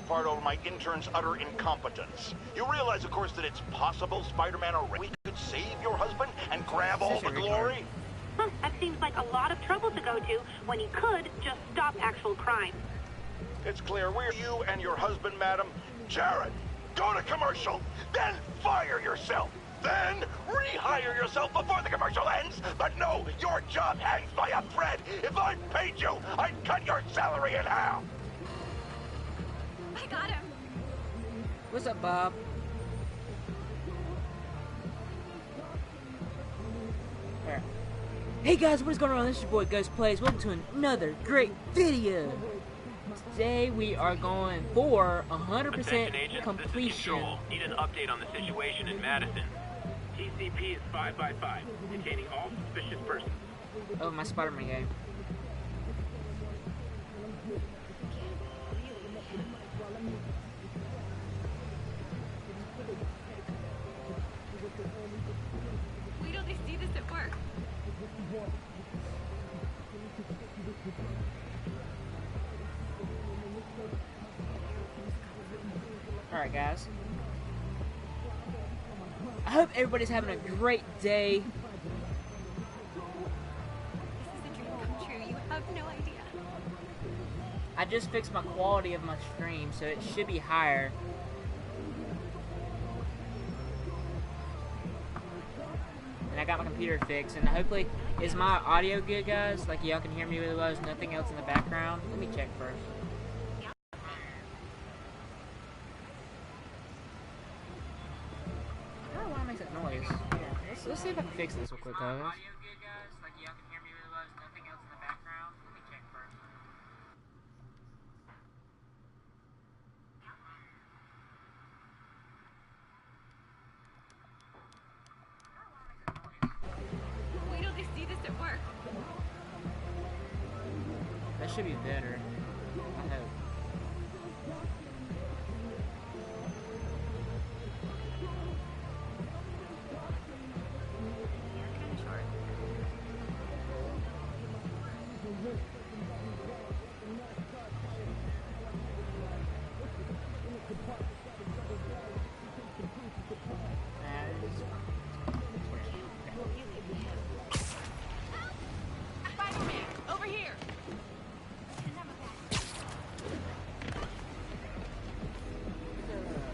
part over my intern's utter incompetence. You realize, of course, that it's possible, Spider-Man, or we could save your husband and grab all the glory? That seems like a lot of trouble to go to when he could just stop actual crime. It's clear we're you and your husband, madam. Jared, go to commercial, then fire yourself. Then rehire yourself before the commercial ends. But no, your job hangs by a thread. If I paid you, I'd cut your salary in half. I got him. What's up, Bob? Alright. Hey guys, what is going on? This is your boy Ghost Plays. Welcome to another great video. Today we are going for 100% completion. Need an update on the situation in Madison. TCP is 5x5, detaining all suspicious persons. Oh, my Spider-Man game. Wait till they see this at work. Alright guys, I hope everybody's having a great day. This is a dream come true. You have no idea. I just fixed my quality of my stream, so it should be higher. And I got my computer fixed, and hopefully, is my audio good, guys? Like, y'all can hear me really well, there's nothing else in the background. Let me check first. I don't know why it makes that noise. Yeah, let's see if I can fix this real quick, guys. Wait till they see this at work. That should be better. I hope. Kind of short. Spider-Man, over here.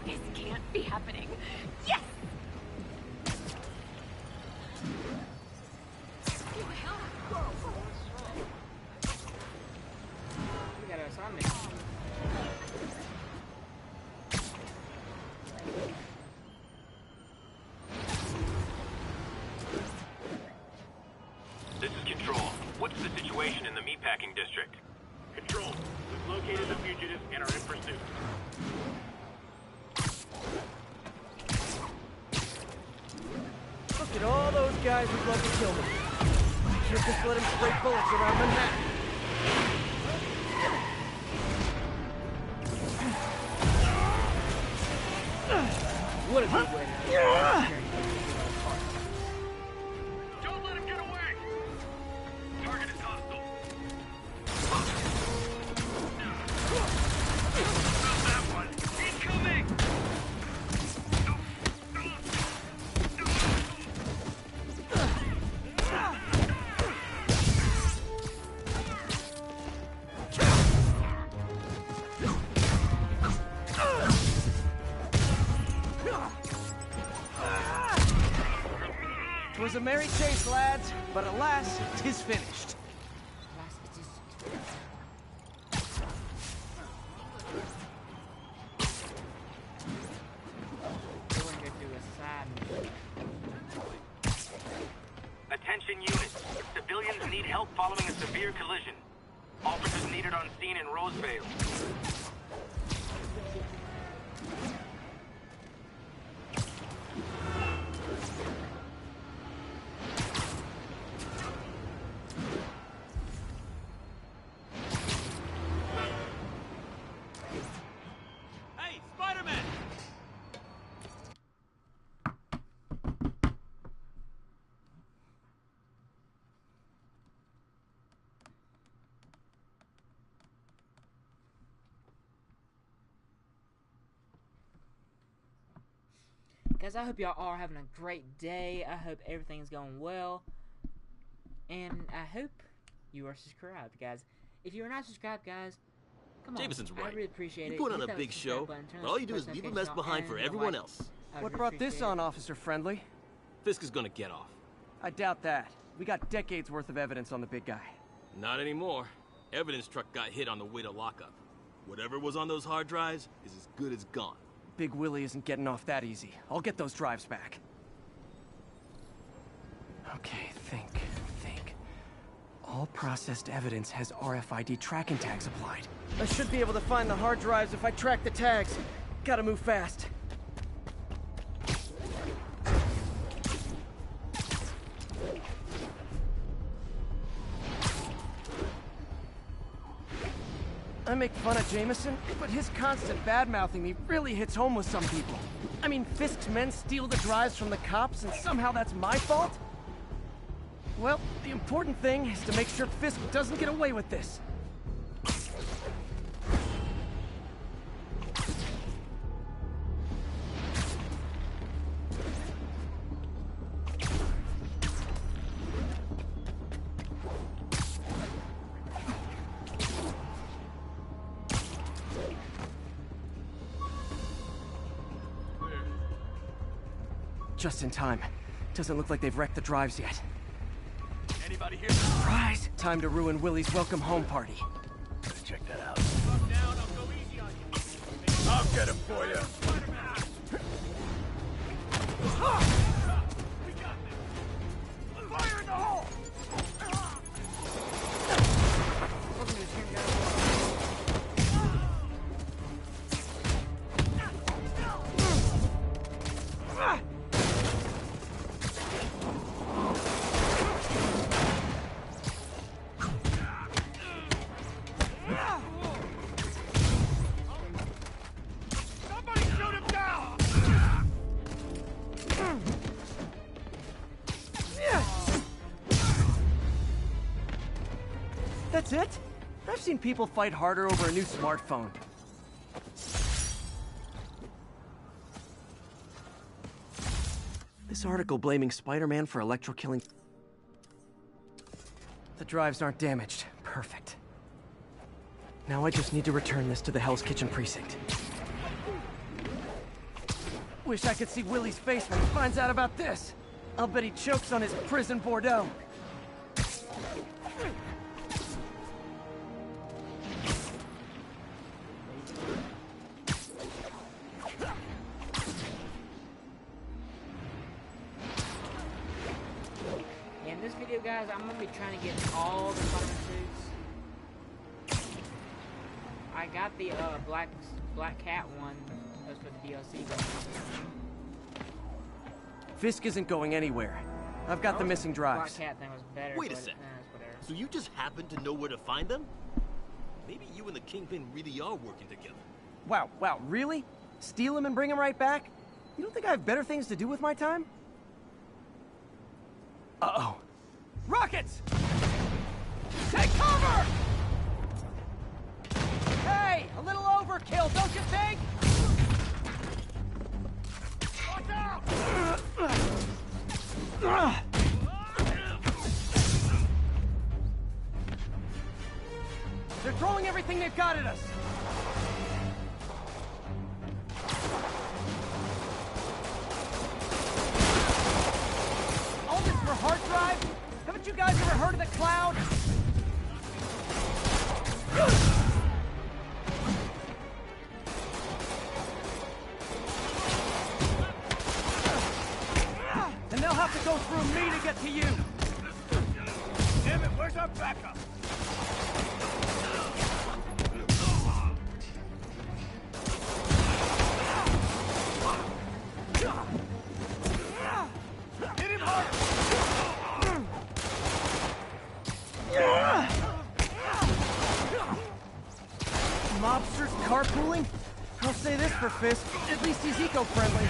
This can't be happening. Yes! We got an assignment. This is Control. What's the situation in the meatpacking district? Control, we've located the fugitive and are in pursuit. Look at all those guys who'd love to kill me. I should just let him spray bullets around Manhattan. What a good way to Don't let him get away! Target is hostile. Not that one! Incoming! Twas a merry chase, lads, but alas, 'tis finished. Attention units. Civilians need help following a severe collision. Officers needed on scene in Roseville. Hey, Spider-Man! Guys, I hope y'all are having a great day. I hope everything is going well. And I hope you are subscribed, guys. If you are not subscribed, guys, come on. Jameson's right. I really appreciate it. You put on Hit a that big subscribe show, button, turn but on all you the do is post leave a mess notifications behind on, for and everyone like. else. I What really brought this appreciate on, it. Officer Friendly? Fisk is gonna get off. I doubt that. We got decades worth of evidence on the big guy. Not anymore. Evidence truck got hit on the way to lockup. Whatever was on those hard drives is as good as gone. Big Willie isn't getting off that easy. I'll get those drives back. Okay, think. All processed evidence has RFID tracking tags applied. I should be able to find the hard drives if I track the tags. Gotta move fast. I make fun of Jameson, but his constant bad-mouthing me really hits home with some people. I mean, Fisk's men steal the drives from the cops, and somehow that's my fault? Well, the important thing is to make sure Fisk doesn't get away with this. Just in time. Doesn't look like they've wrecked the drives yet. Anybody here? Surprise! Time to ruin Willie's welcome home party. Let's check that out. I'll get him for you. Fire in the hole! Somebody shoot him down! That's it? I've seen people fight harder over a new smartphone. This article blaming Spider-Man for electro-killing... The drives aren't damaged. Perfect. Now I just need to return this to the Hell's Kitchen precinct. Wish I could see Willie's face when he finds out about this. I'll bet he chokes on his prison Bordeaux. In this video, guys, I'm gonna be trying to get all the Spider-Man suits. I got the Black Cat one. That was for the DLC. Fisk isn't going anywhere. I've got the missing drives. Black Cat thing was better. Wait a but, sec. it's whatever. So you just happen to know where to find them? Maybe you and the Kingpin really are working together. Wow, really? Steal him and bring him right back? You don't think I have better things to do with my time? Uh-oh. Rockets! Take cover! Hey, a little overkill, don't you think? Watch out! They're throwing everything they've got at us. All this for hard drive? Haven't you guys ever heard of the cloud? And they'll have to go through me to get to you. Damn it, where's our backup? Hit him hard! Mobsters carpooling? I'll say this for Fisk, at least he's eco-friendly.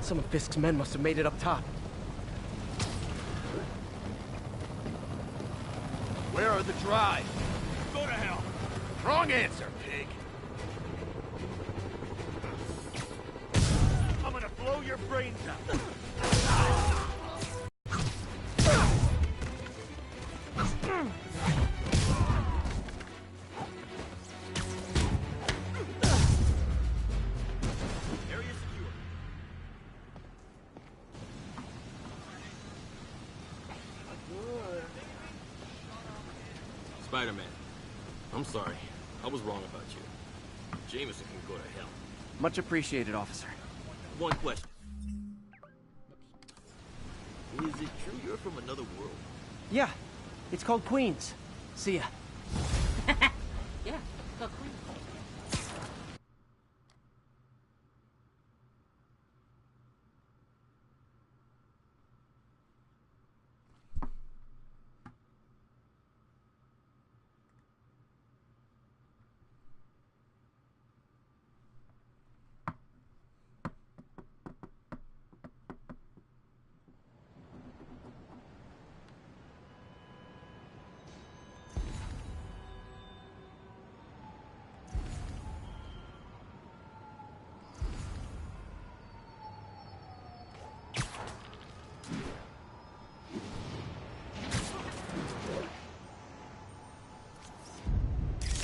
Some of Fisk's men must have made it up top. Where are the drives? Go to hell. Wrong answer, pig. I'm gonna blow your brains out. Area secure. Spider-Man, I'm sorry. I was wrong about you. Jameson can go to hell. Much appreciated, officer. One question. Is it true you're from another world? Yeah, it's called Queens. See ya. Yeah, go Queen.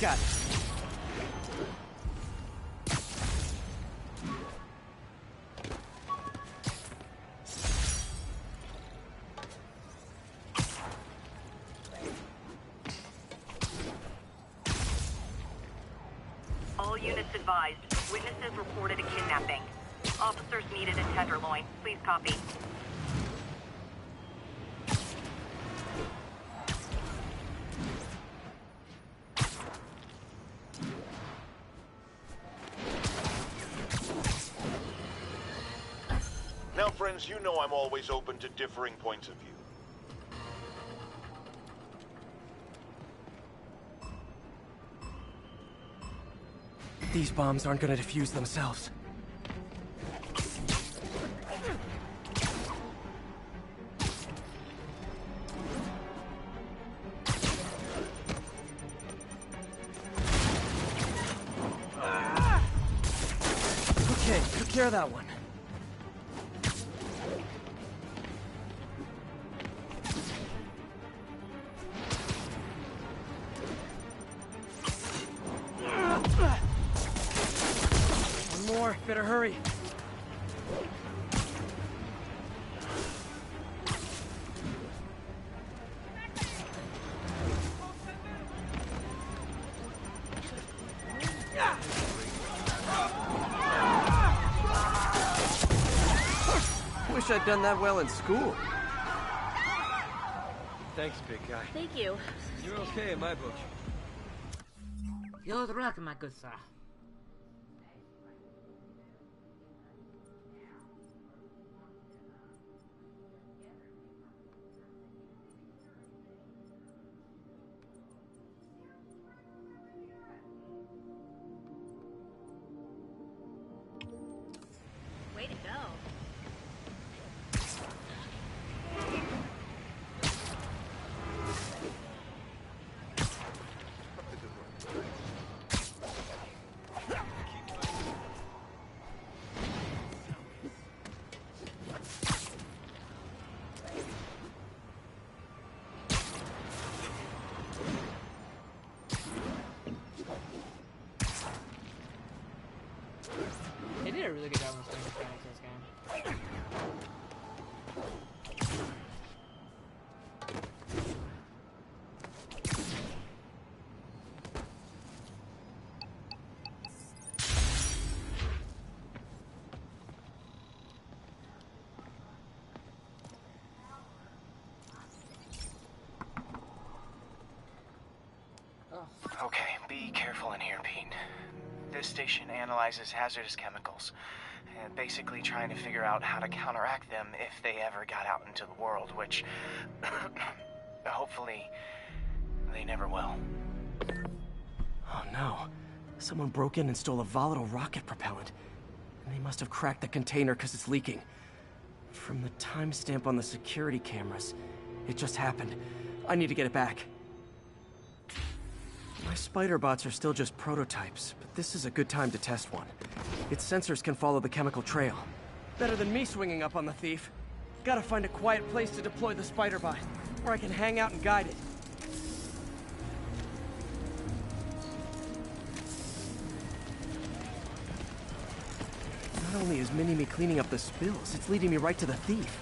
Got it. All units advised. Witnesses reported a kidnapping. Officers needed in Tenderloin. Please copy. Now, friends, you know I'm always open to differing points of view. These bombs aren't gonna defuse themselves. Okay, took care of that one. One more, better hurry. Wish I'd done that well in school. Thanks, big guy. Thank you. You're okay in my book. You're the rock, my good sir. Way to go. They did a really good job on playing mechanics in this game. Okay, be careful in here, Pete. This station analyzes hazardous chemicals, and basically trying to figure out how to counteract them if they ever got out into the world, which hopefully they never will. Oh no. Someone broke in and stole a volatile rocket propellant. And they must have cracked the container because it's leaking. From the timestamp on the security cameras, it just happened. I need to get it back. My spider bots are still just prototypes, but this is a good time to test one. Its sensors can follow the chemical trail. Better than me swinging up on the thief. Gotta find a quiet place to deploy the spider bot, where I can hang out and guide it. Not only is Mini-Me cleaning up the spills, it's leading me right to the thief.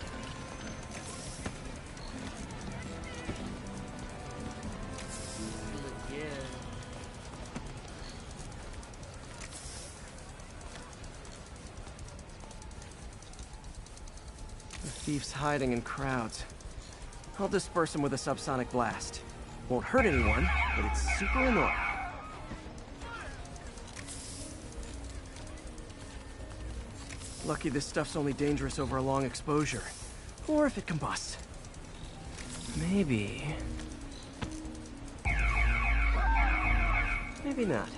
The thief's hiding in crowds. I'll disperse him with a subsonic blast. Won't hurt anyone, but it's super annoying. Lucky this stuff's only dangerous over a long exposure. Or if it combusts. Maybe... maybe not.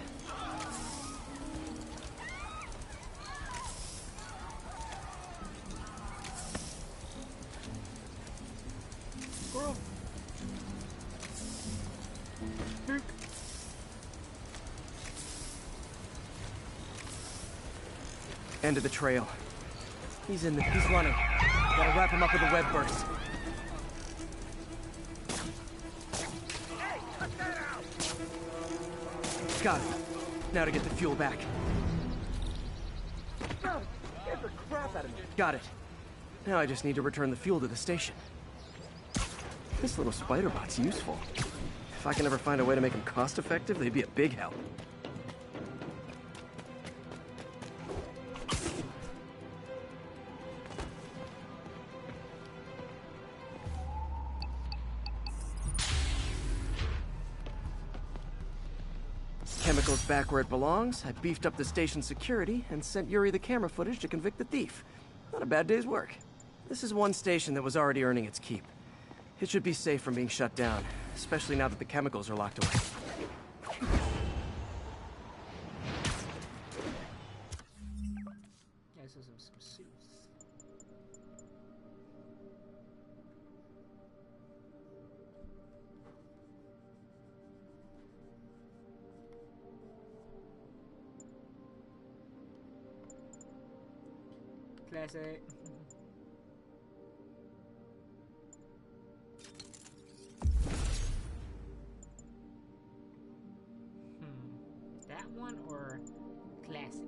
Squirrel. End of the trail. He's running. Gotta wrap him up with a web burst. Got it. Now to get the fuel back. Get the crap out of me. Got it. Now I just need to return the fuel to the station. This little spider bot's useful. If I can ever find a way to make them cost-effective, they'd be a big help. Chemicals back where it belongs. I beefed up the station security and sent Yuri the camera footage to convict the thief. Not a bad day's work. This is one station that was already earning its keep. It should be safe from being shut down, especially now that the chemicals are locked away. Yeah, so some suits. Classic. That one or classic?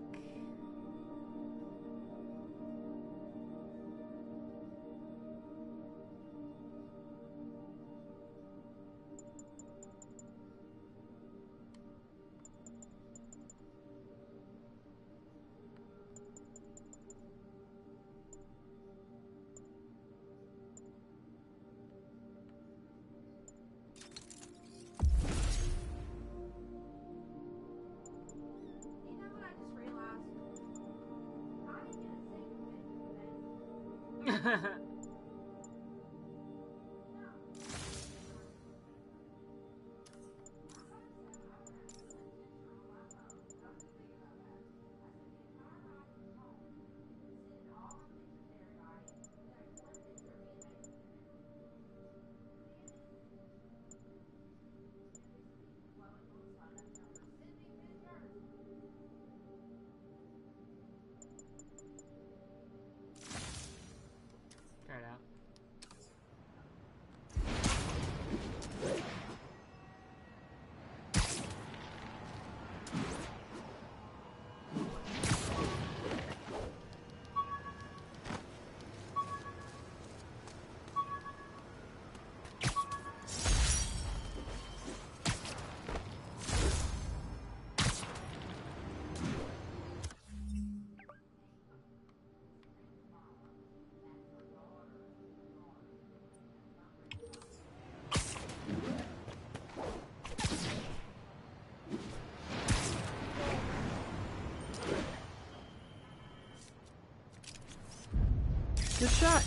Try it out. Good shot.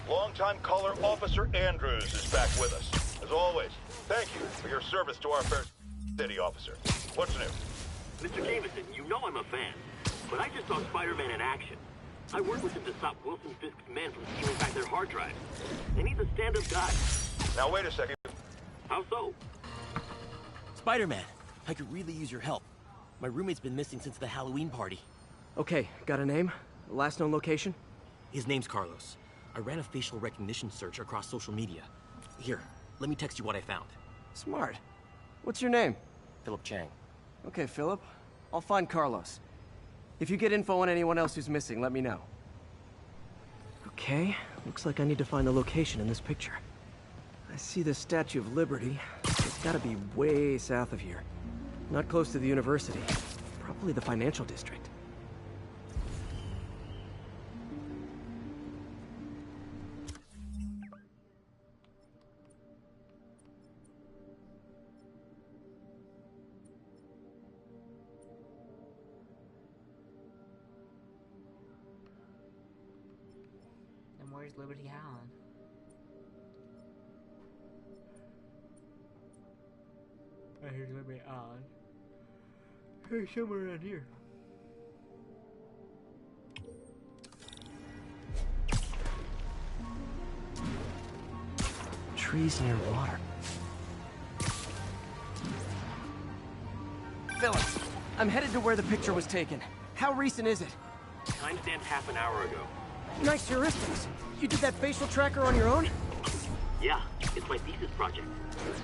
Longtime caller Officer Andrews is back with us. As always, thank you for your service to our fair city, officer. What's new? Mr. Jameson, you know I'm a fan, but I just saw Spider-Man in action. I worked with him to stop Wilson Fisk's men from stealing back their hard drives. And he's a stand-up guy. Now wait a second. How so? Spider-Man, I could really use your help. My roommate's been missing since the Halloween party. Okay, got a name? Last known location? His name's Carlos. I ran a facial recognition search across social media. Here, let me text you what I found. Smart. What's your name? Philip Chang. Okay, Philip. I'll find Carlos. If you get info on anyone else who's missing, let me know. Okay, looks like I need to find the location in this picture. I see the Statue of Liberty. It's gotta be way south of here. Not close to the university. Probably the financial district. And where's Liberty Island? Right here's Liberty Island. Here's somewhere around here. Trees near water. Philip, I'm headed to where the picture was taken. How recent is it? Timestamped half an hour ago. Nice heuristics. You did that facial tracker on your own? Yeah, it's my thesis project.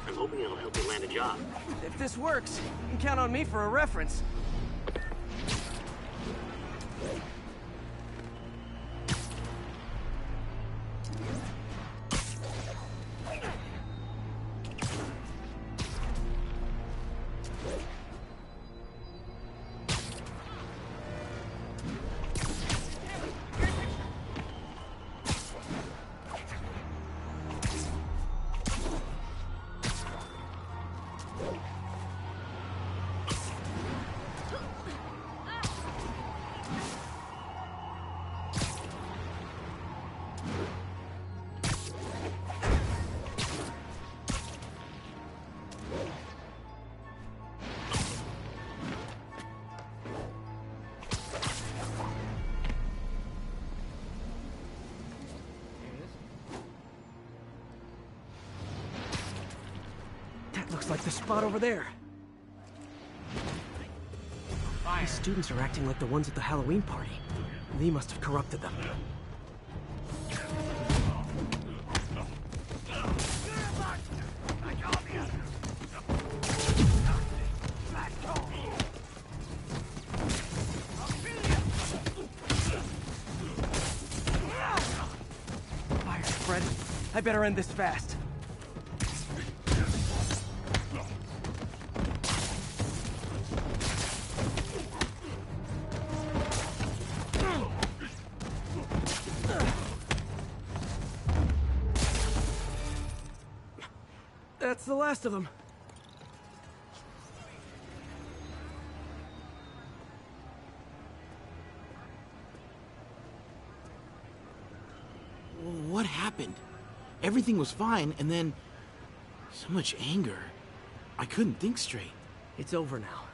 I'm hoping it'll help me land a job. If this works, you can count on me for a reference. Looks like the spot over there. These students are acting like the ones at the Halloween party. Lee must have corrupted them. Fire spread. I better end this fast. That's the last of them. What happened? Everything was fine, and then so much anger. I couldn't think straight. It's over now.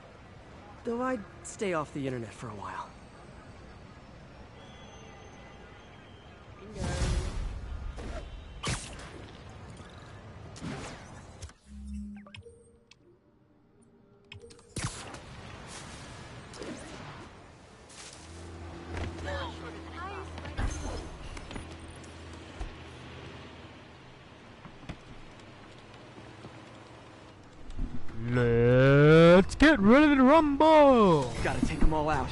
Though I'd stay off the internet for a while. Let's get ready to rumble! Gotta take them all out.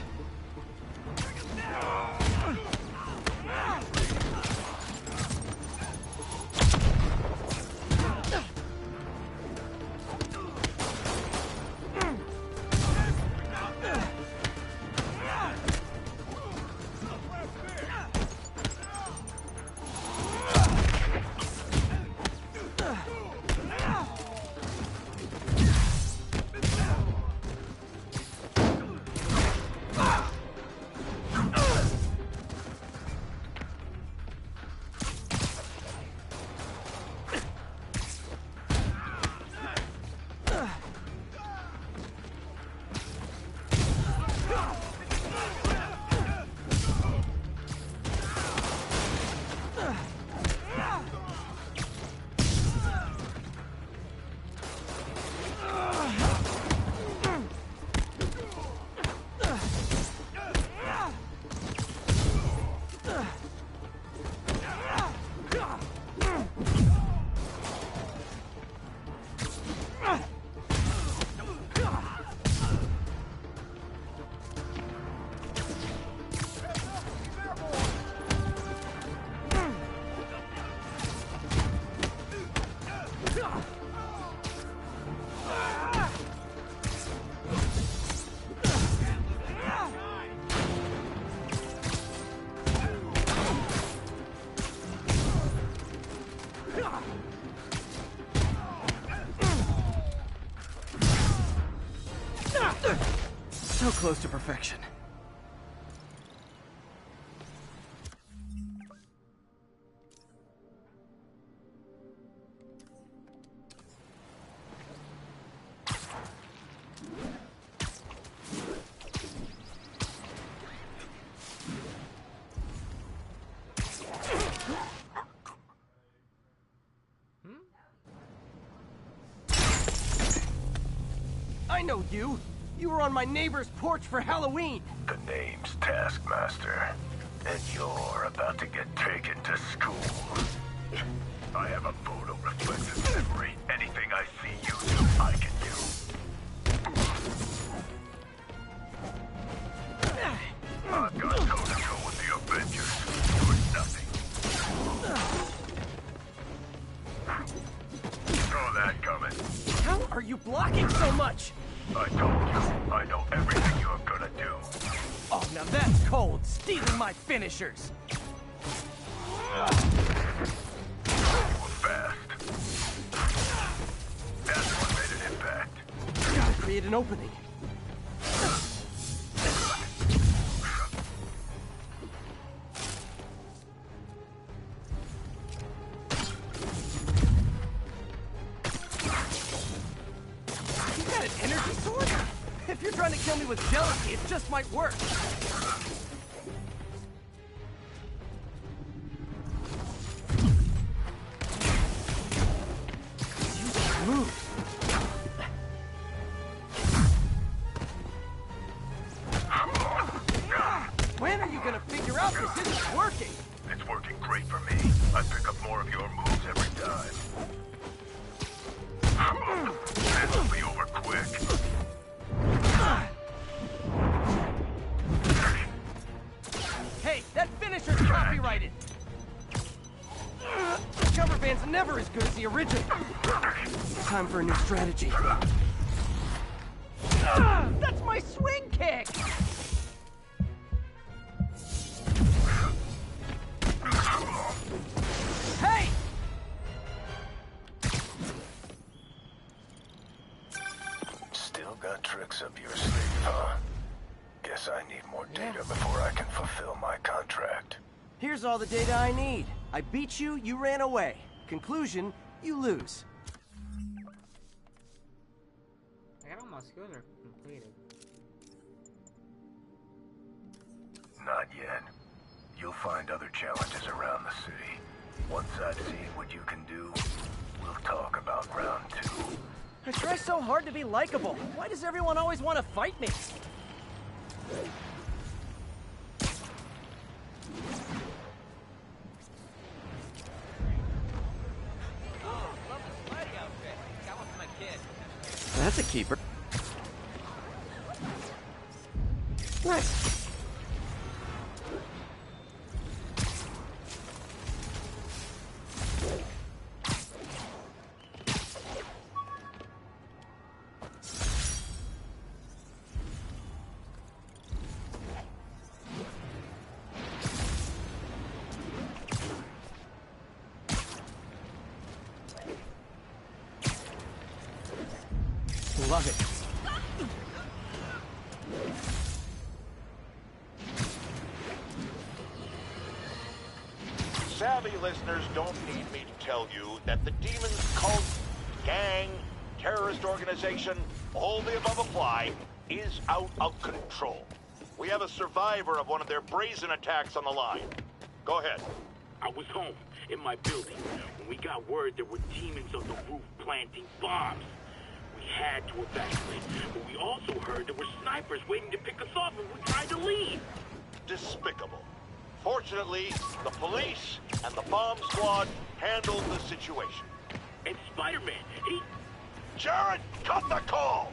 close to perfection. I know you! You were on my neighbor's porch for Halloween! The name's Taskmaster, and you're about to get taken to school. I have a photo-reflective memory. Anything I see you do, I can do. I've got toe-to-toe with the Avengers. You're nothing. Saw that coming. How are you blocking so much? I told you, I know everything you're gonna do. Oh, now that's cold, stealing my finishers. You were fast. That's what made an impact. Gotta create an opening. If you're trying to kill me with jealousy, it just might work. Move. When are you gonna figure out this isn't working? It's working great for me. I pick up more of your moves every time. This will be over quick. Hey, that finisher's copyrighted! The cover band's never as good as the original. Time for a new strategy. That's my swing kick! Hey! Still got tricks up your sleeve, huh? Guess I need more data before I can fulfill my contract. Here's all the data I need. I beat you, you ran away. Conclusion, you lose. I got all my skills are completed. Not yet. You'll find other challenges around the city. Once I've seen what you can do, we'll talk about round 2. I try so hard to be likable. Why does everyone always want to fight me? That's a keeper. Nice. Love it. Savvy listeners don't need me to tell you that the demon's cult, gang, terrorist organization, all the above apply, is out of control. We have a survivor of one of their brazen attacks on the line. Go ahead. I was home, in my building, when we got word there were demons on the roof planting bombs. We had to evacuate, but we also heard there were snipers waiting to pick us off when we tried to leave. Despicable. Fortunately, the police and the bomb squad handled the situation. And Spider-Man, he... Jared, cut the call!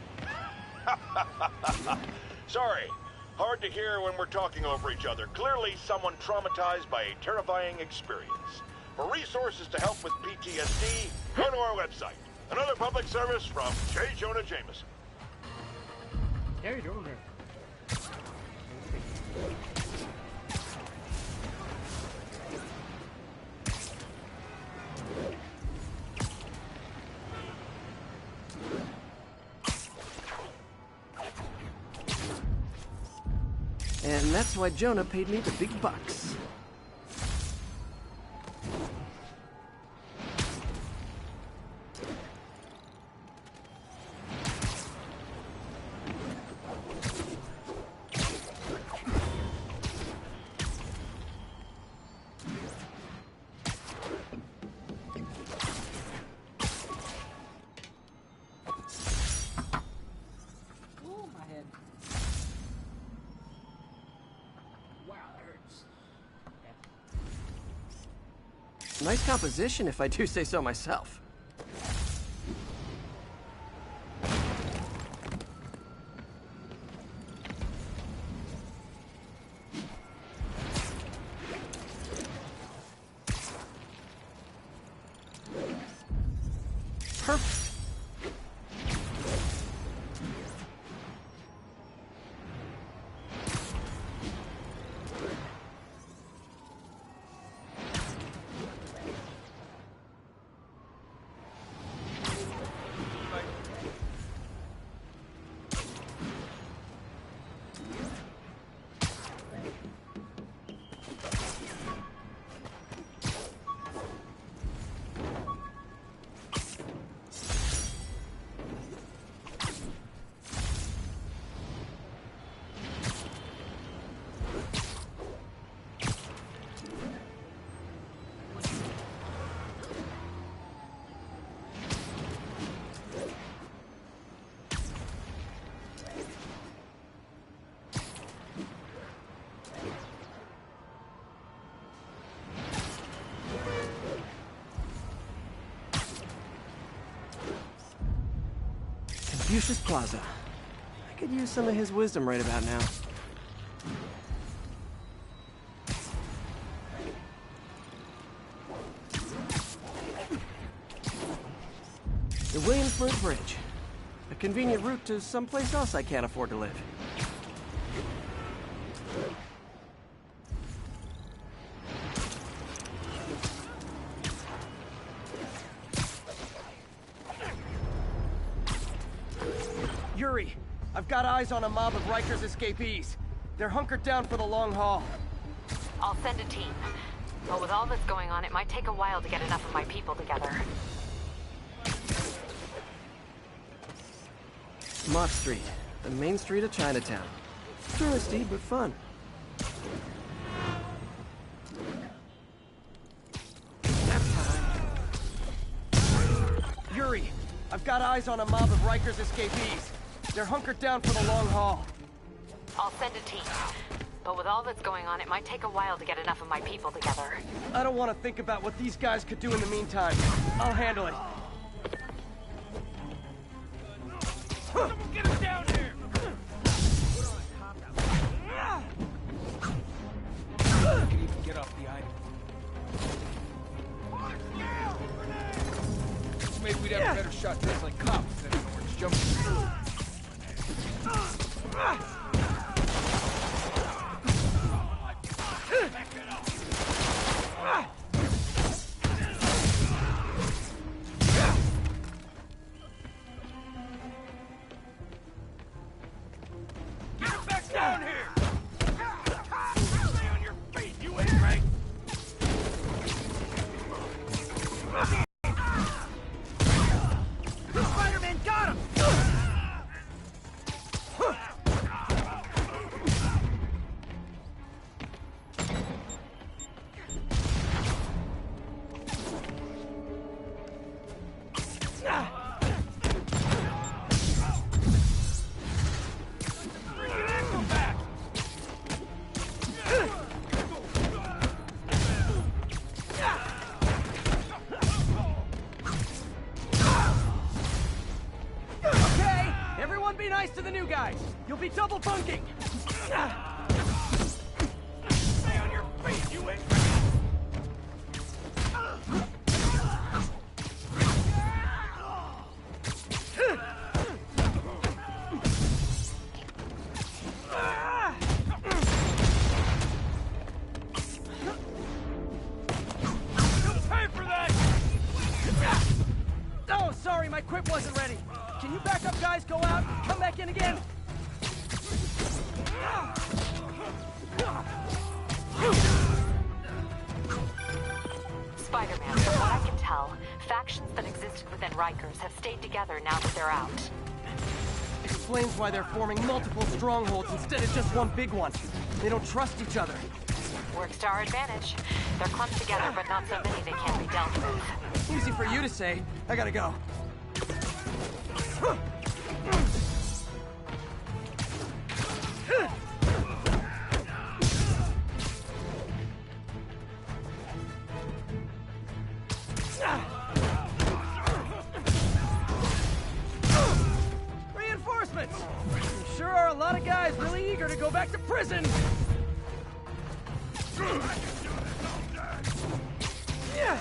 Sorry. Hard to hear when we're talking over each other. Clearly someone traumatized by a terrifying experience. For resources to help with PTSD, go to our website. Another public service from J. Jonah Jameson. Hey, Jonah. And that's why Jonah paid me the big bucks. Ooh, my head. Wow, that hurts. Okay. Nice composition, if I do say so myself. Perfect. Confucius Plaza. I could use some of his wisdom right about now. The Williamsburg Bridge. A convenient route to someplace else I can't afford to live. Yuri, I've got eyes on a mob of Riker's escapees. They're hunkered down for the long haul. I'll send a team. But with all that's going on, it might take a while to get enough of my people together. Mott Street, the main street of Chinatown. Touristy, but fun. Yuri, I've got eyes on a mob of Riker's escapees. They're hunkered down for the long haul. I'll send a team. But with all that's going on, it might take a while to get enough of my people together. I don't want to think about what these guys could do in the meantime. I'll handle it. Someone get him down here! You can even get off the item. Maybe we'd have a better shot dressed like cops than an orange jumpsuit. Get back down here! Stay on your feet, you ingrate! Spider-Man got him! Okay, everyone be nice to the new guys. You'll be double bunking. Stay on your feet, you ingrate! Oh, sorry, my quip wasn't ready. Can you back up, guys? Go out, come back in again. within Rikers have stayed together now that they're out. Explains why they're forming multiple strongholds instead of just one big one. They don't trust each other. Works to our advantage. They're clumped together, but not so many they can't be dealt with. Easy for you to say. I gotta go. Reinforcements! There sure are a lot of guys really eager to go back to prison! Yeah!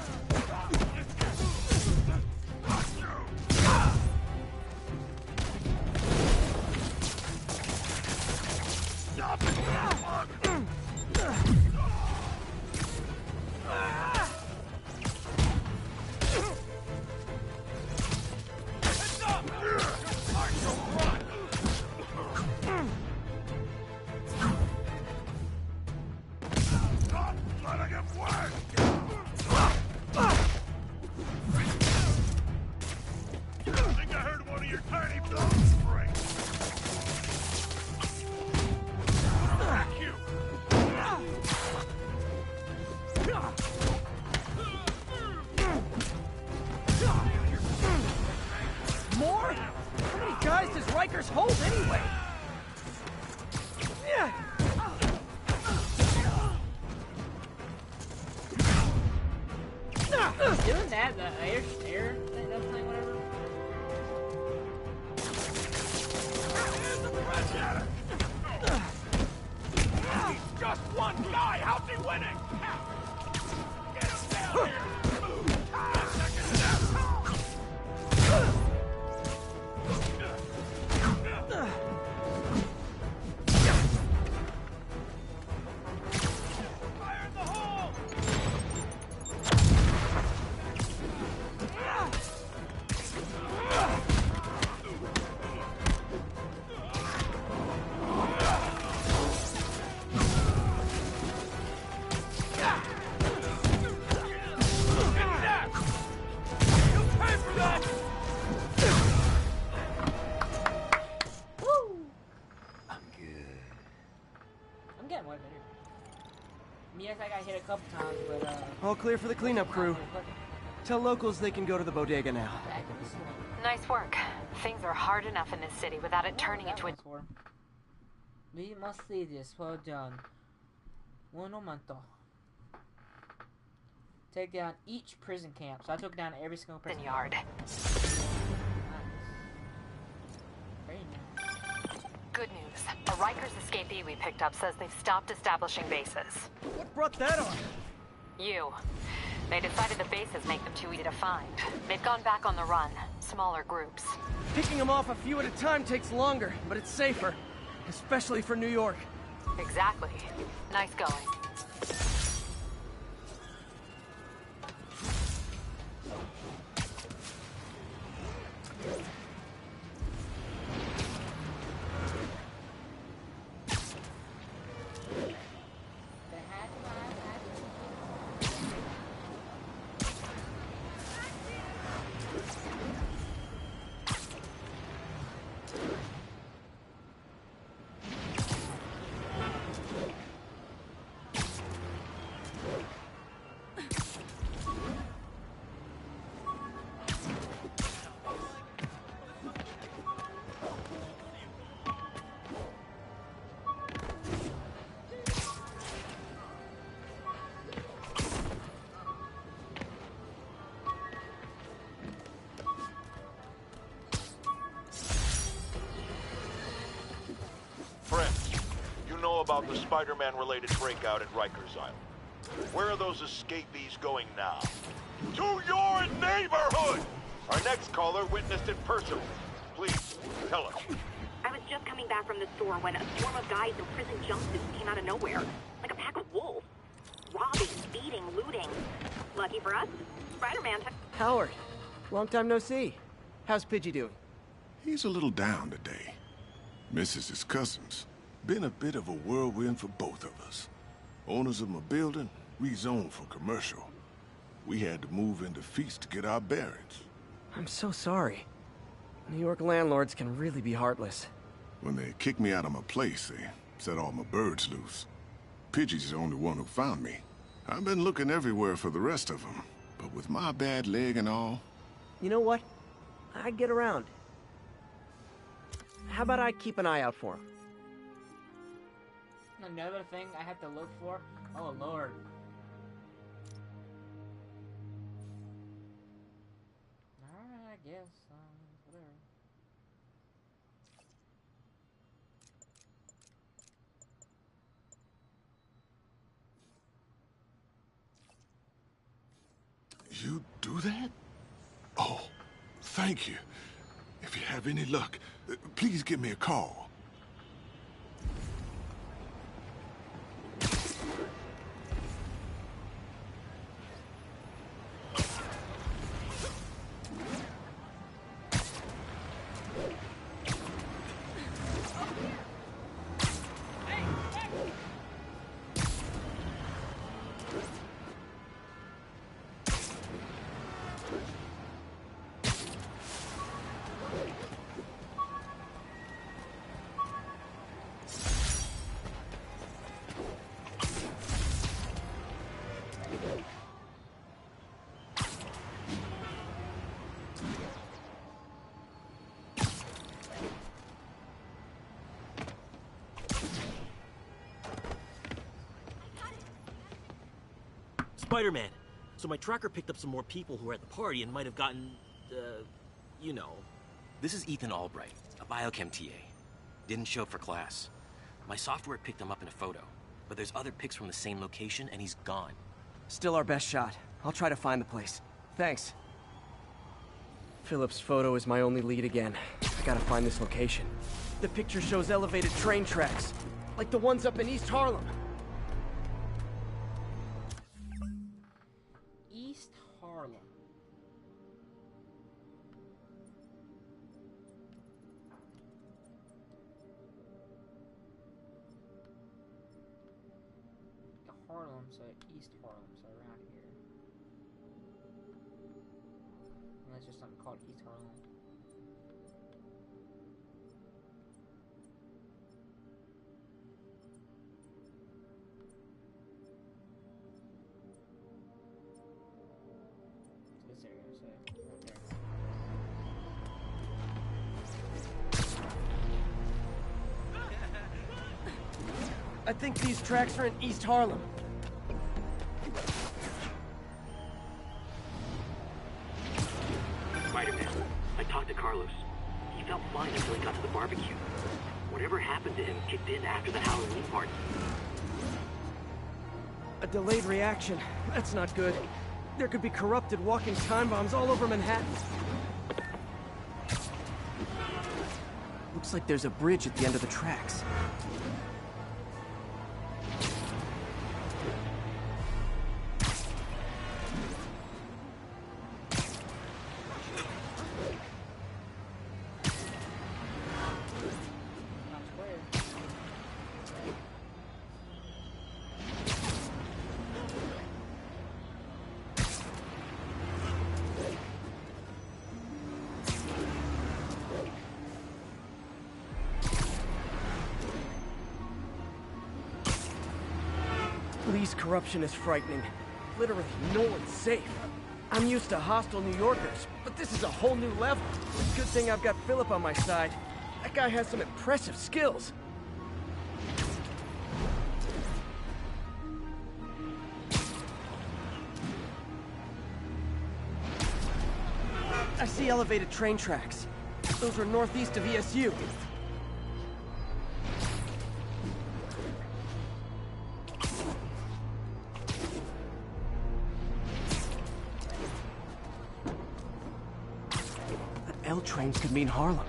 More? How many guys does Rikers hold anyway? Yeah. Isn't that the air thing that's playing, whatever? He's just one guy. How's he winning? Get him down here. Yes, I got hit a couple times, but all clear for the cleanup crew. Tell locals they can go to the bodega now. Nice work. Things are hard enough in this city without it turning into a... We must see this. Well done. Un momento. Take down each prison camp. So I took down every single prison yard. Nice. Very nice. Good news. A Rikers escapee we picked up says they've stopped establishing bases. What brought that on? You. They decided the bases make them too easy to find. They've gone back on the run. Smaller groups. Picking them off a few at a time takes longer, but it's safer. Especially for New York. Exactly. Nice going. About the Spider-Man-related breakout at Rikers Island. Where are those escapees going now? To your neighborhood! Our next caller witnessed it personally. Please, tell us. I was just coming back from the store when a swarm of guys in prison jumpsuits came out of nowhere. Like a pack of wolves. Robbing, beating, looting. Lucky for us, Spider-Man took... Howard, long time no see. How's Pidgey doing? He's a little down today. Misses his cousins. Been a bit of a whirlwind for both of us. Owners of my building rezoned for commercial. We had to move into Feast to get our bearings. I'm so sorry. New York landlords can really be heartless. When they kicked me out of my place, they set all my birds loose. Pidgey's the only one who found me. I've been looking everywhere for the rest of them, but with my bad leg and all... You know what? I'd get around. How about I keep an eye out for him? Another thing I have to look for? Oh, Lord. Alright, I guess. Whatever. You do that? Oh, thank you. If you have any luck, please give me a call. Spider-Man. So my tracker picked up some more people who were at the party and might have gotten, you know. This is Ethan Albright, a biochem TA. Didn't show up for class. My software picked him up in a photo, but there's other pics from the same location and he's gone. Still our best shot. I'll try to find the place. Thanks. Philip's photo is my only lead again. I gotta find this location. The picture shows elevated train tracks, like the ones up in East Harlem. East Harlem. Harlem, so East Harlem, so around here. And that's just something called East Harlem. This area, so right there. I think these tracks are in East Harlem. Spider-Man, I talked to Carlos. He felt fine until he got to the barbecue. Whatever happened to him kicked in after the Halloween party. A delayed reaction. That's not good. There could be corrupted walking time bombs all over Manhattan. Looks like there's a bridge at the end of the tracks. Police corruption is frightening. Literally, no one's safe. I'm used to hostile New Yorkers, but this is a whole new level. Good thing I've got Philip on my side. That guy has some impressive skills. I see elevated train tracks. Those are northeast of ESU. L trains could mean Harlem.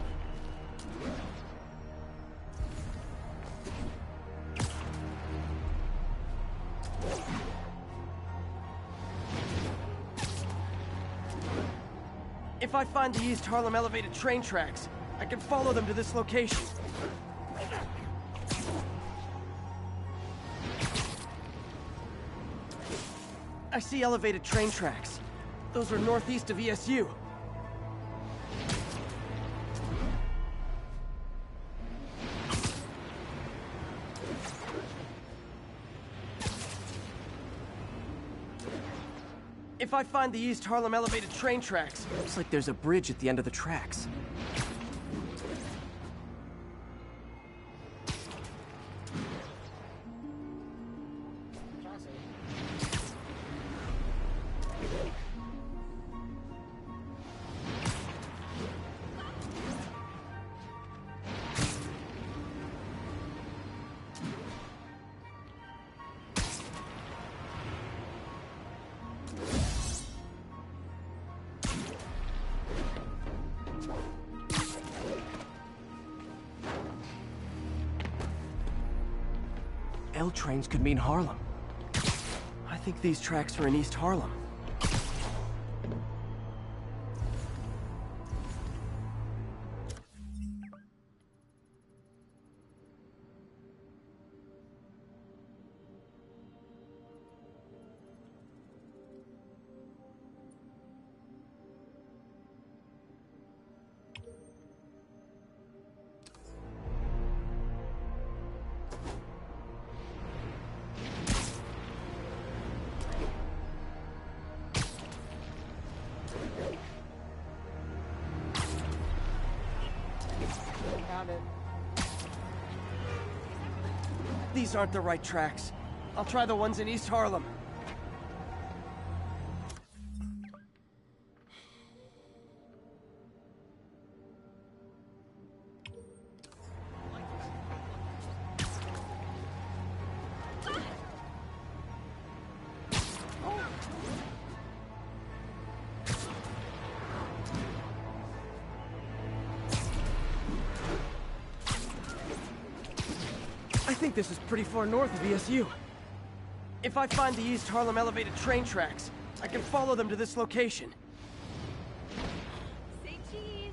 If I find the East Harlem elevated train tracks, I can follow them to this location. I see elevated train tracks. Those are northeast of ESU. If I find the East Harlem elevated train tracks, looks like there's a bridge at the end of the tracks. L trains could mean Harlem. I think these tracks are in East Harlem. These aren't the right tracks. I'll try the ones in East Harlem. I think this is pretty far north of ESU. If I find the East Harlem elevated train tracks, I can follow them to this location. Say cheese.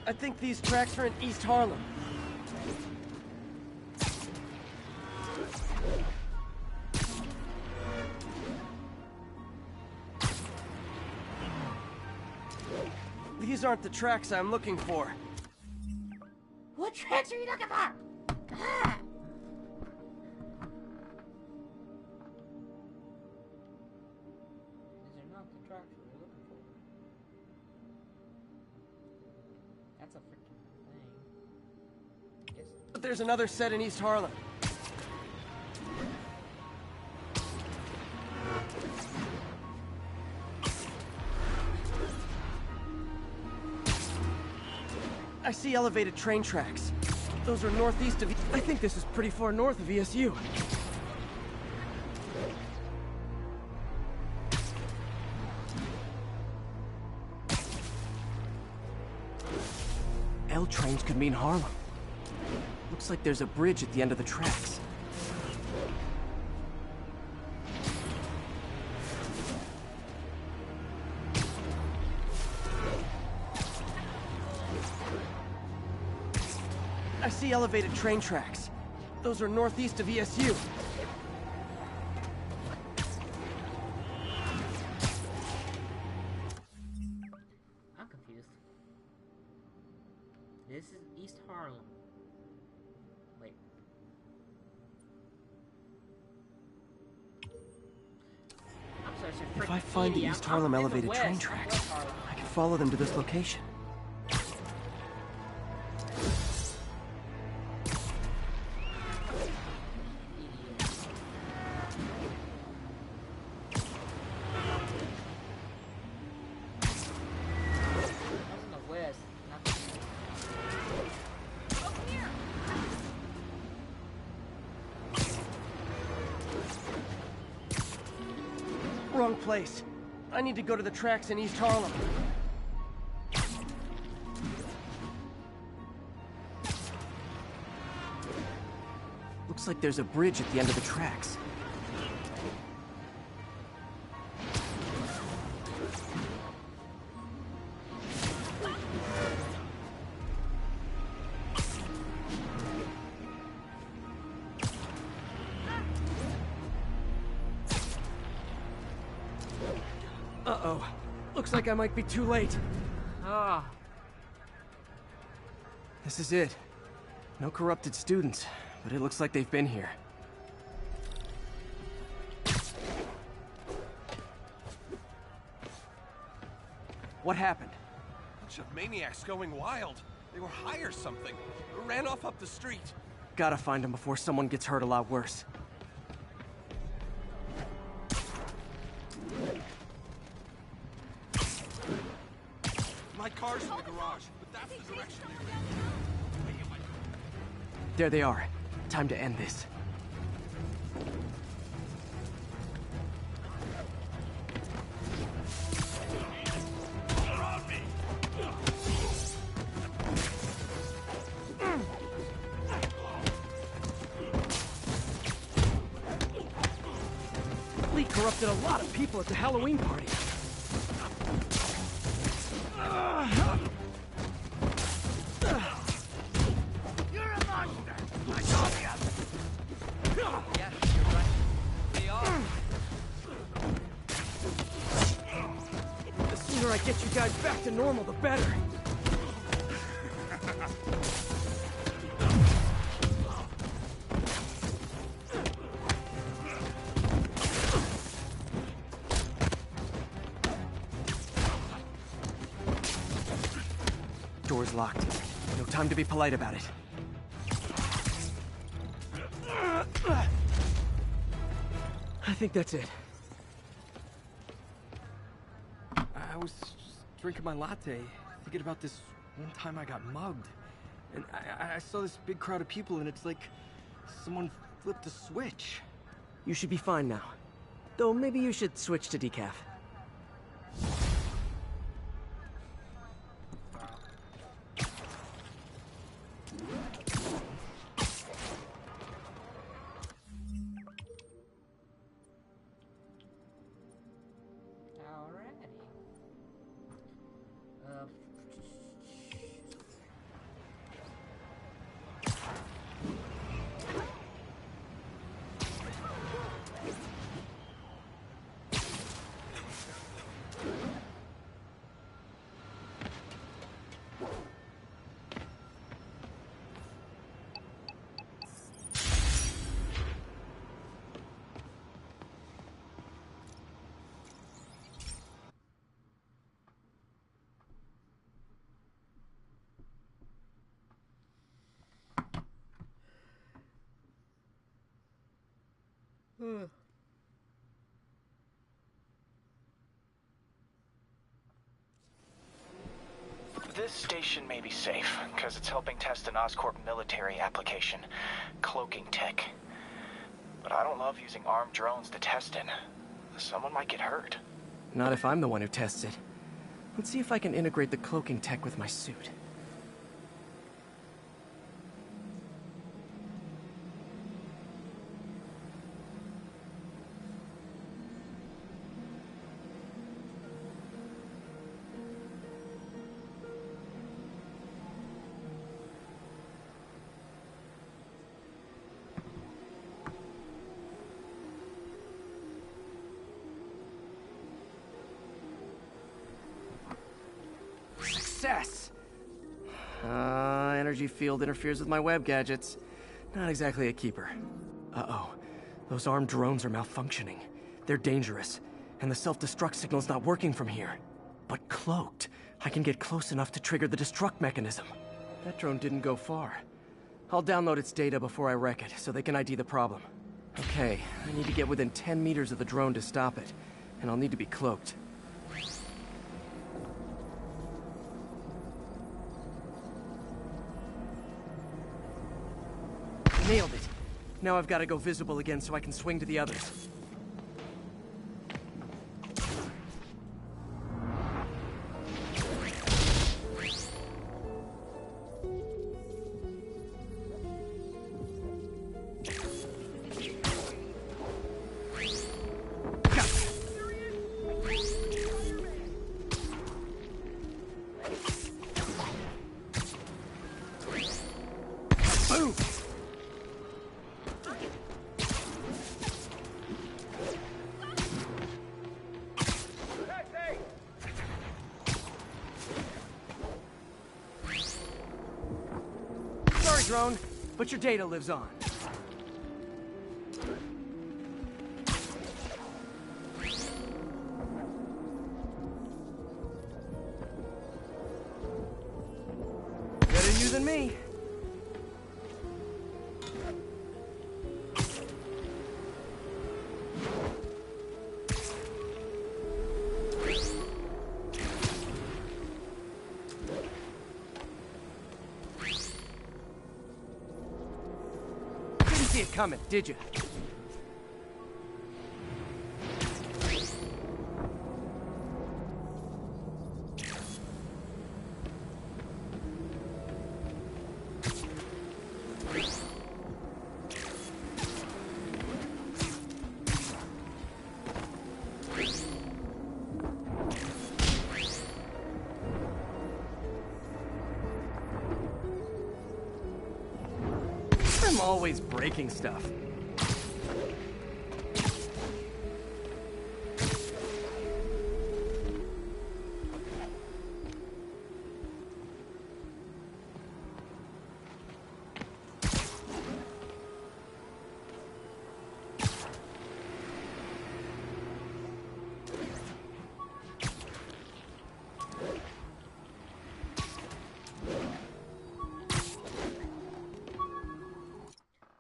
I think these tracks are in East Harlem. These aren't the tracks I'm looking for. What tracks are you looking for? Ah! These are not the tracks we're looking for. That's a freaking thing. Guess. But there's another set in East Harlem. I see elevated train tracks. Those are northeast of... I think this is pretty far north of ESU. L trains could mean Harlem. Looks like there's a bridge at the end of the tracks. I see elevated train tracks. Those are northeast of ESU. I'm confused. This is East Harlem. Wait. I'm searching for If I find the East Harlem elevated train tracks, I can follow them to this location. Wrong place. I need to go to the tracks in East Harlem. Looks like there's a bridge at the end of the tracks. Uh-oh. Looks like I might be too late. Ah. This is it. No corrupted students, but it looks like they've been here. What happened? Bunch of maniacs going wild. They were high or something. Ran off up the street. Gotta find them before someone gets hurt a lot worse. My car's in the garage, but that's the direction they ran. There they are. Time to end this. Lee corrupted a lot of people at the Halloween party. You're a monster! I told you! Yeah, you're right. They are. The sooner I get you guys back to normal, the better. Door's locked. No time to be polite about it. I think that's it. I was just drinking my latte, thinking about this one time I got mugged. And I saw this big crowd of people, and it's like someone flipped a switch. You should be fine now. Though maybe you should switch to decaf. This station may be safe, because it's helping test an Oscorp military application, cloaking tech. But I don't love using armed drones to test it. Someone might get hurt. Not if I'm the one who tests it. Let's see if I can integrate the cloaking tech with my suit. Success! Energy field interferes with my web gadgets. Not exactly a keeper. Uh-oh. Those armed drones are malfunctioning. They're dangerous, and the self-destruct signal's not working from here. But cloaked, I can get close enough to trigger the destruct mechanism. That drone didn't go far. I'll download its data before I wreck it, so they can ID the problem. Okay, I need to get within 10 meters of the drone to stop it, and I'll need to be cloaked. Nailed it. Now I've got to go visible again so I can swing to the others. Boom! Sorry, drone, but your data lives on. see it coming, did you? I'm always breaking stuff.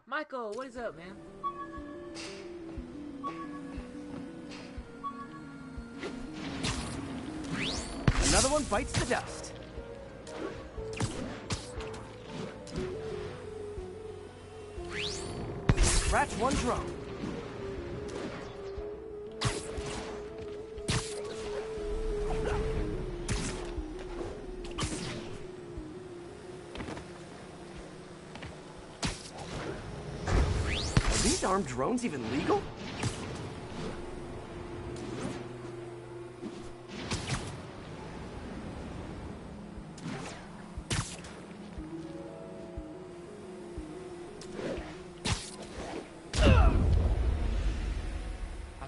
Michael, what is up, man? Another one bites the dust. Scratch one drone. Are these armed drones even legal?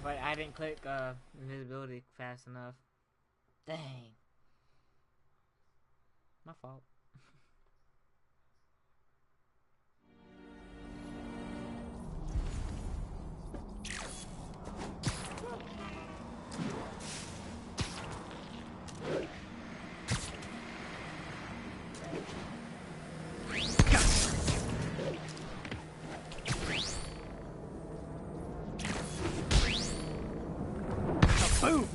I didn't click invisibility fast enough. Dang. My fault. Boom!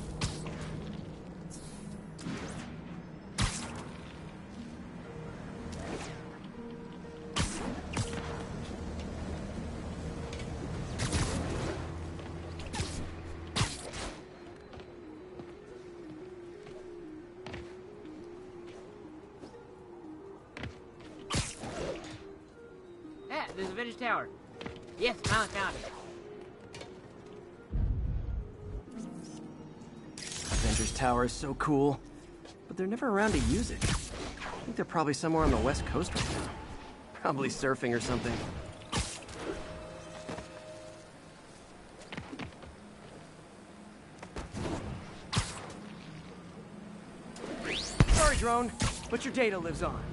Ah, there's a vintage tower. Yes, finally found it. Avengers Tower is so cool, but they're never around to use it. I think they're probably somewhere on the West Coast right now. Probably surfing or something. Sorry, drone, but your data lives on.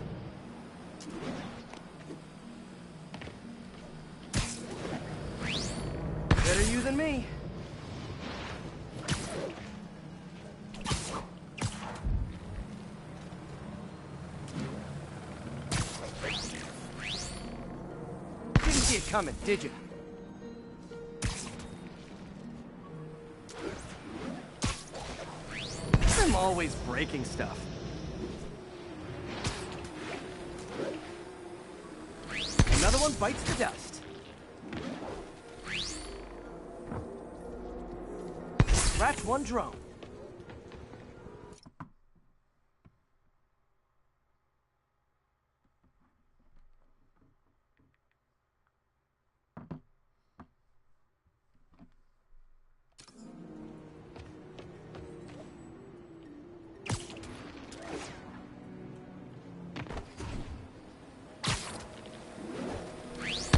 Better you than me. Didn't see it coming, did you? I'm always breaking stuff. Another one bites the dust. Scratch one drone.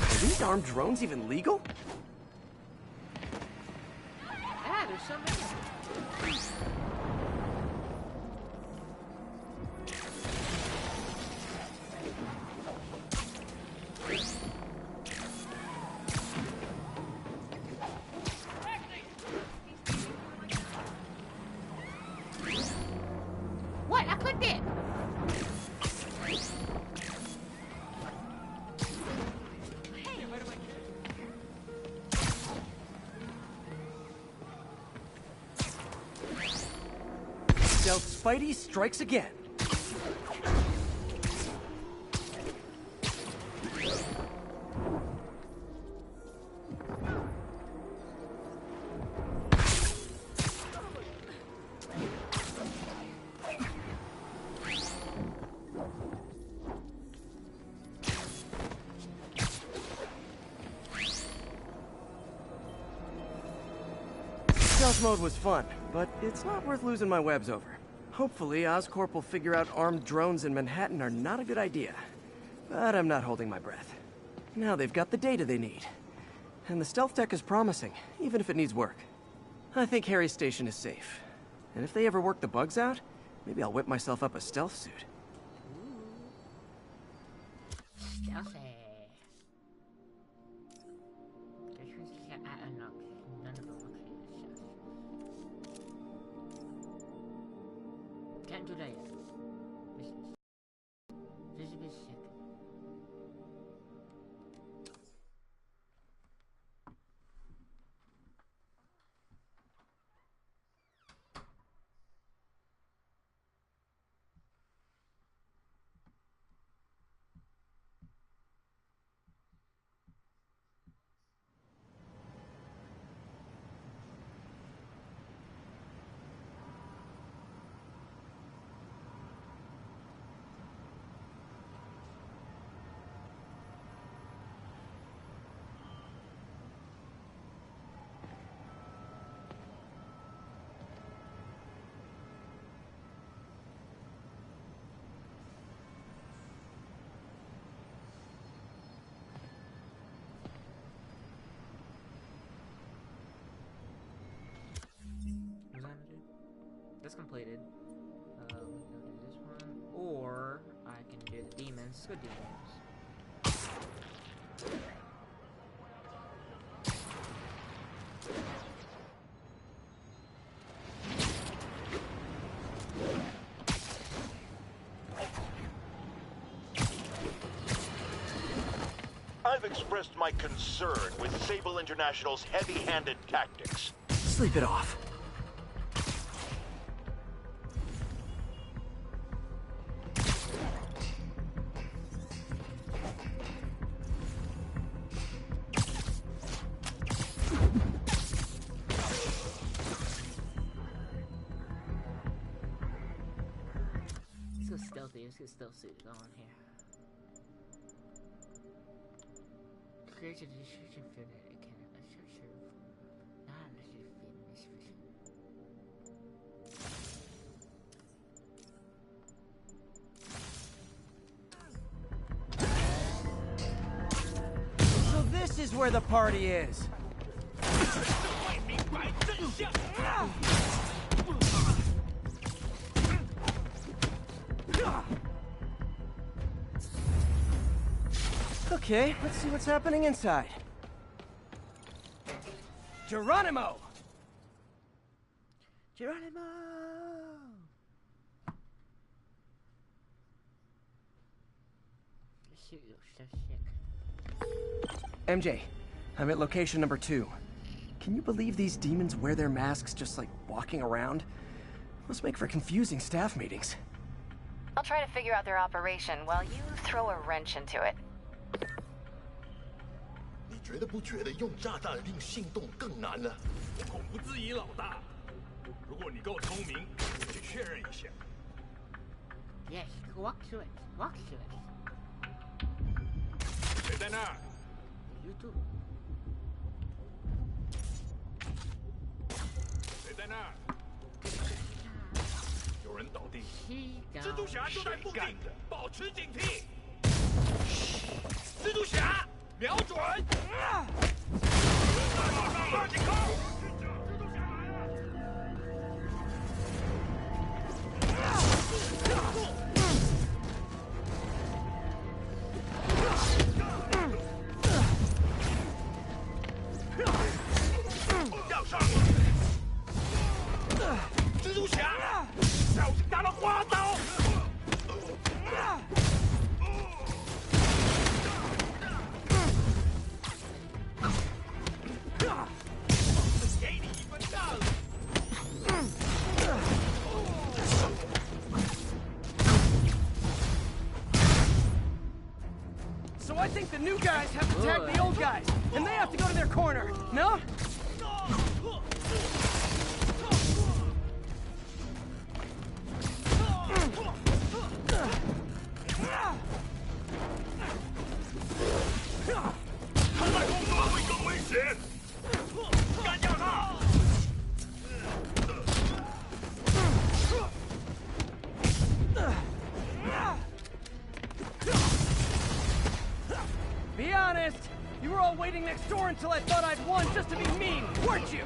Are these armed drones even legal? Ah, there's something. What? I clicked it. Stealth Spidey strikes again. Stealth mode was fun, but it's not worth losing my webs over. Hopefully, Oscorp will figure out armed drones in Manhattan are not a good idea. But I'm not holding my breath. Now they've got the data they need. And the stealth tech is promising, even if it needs work. I think Harry's station is safe. And if they ever work the bugs out, maybe I'll whip myself up a stealth suit. Stealthy. Can't do that yet. This is a bit sick. That's completed. We can do this one, or I can do the demons. Let's go demons. I've expressed my concern with Sable International's heavy-handed tactics. Sleep it off. Let's get stealth suited on here. Create a description for that again. A structure not necessarily fit in this. So this is where the party is. Okay, let's see what's happening inside. Geronimo! Geronimo! Shoot, so sick. MJ, I'm at location number 2. Can you believe these demons wear their masks just like walking around? Must make for confusing staff meetings. I'll try to figure out their operation while you throw a wrench into it. 你觉得不觉得用炸弹令性动更难呢？我恐不质疑老大。如果你够聪明，去确认一下。Yes, walk to it. Walk to it. 谁在那儿 ？You too. 谁在那儿？有人倒地。蜘蛛侠就在附近，保持警惕。蜘蛛侠，瞄准！放警告！蜘蛛侠来了！ 要上！蜘蛛侠，小心打到花刀！给你一分大了！ So I think the new guys have to tag the old guys, and they have to go to their corner, no? honest! You were all waiting next door until I thought I'd won just to be mean, weren't you?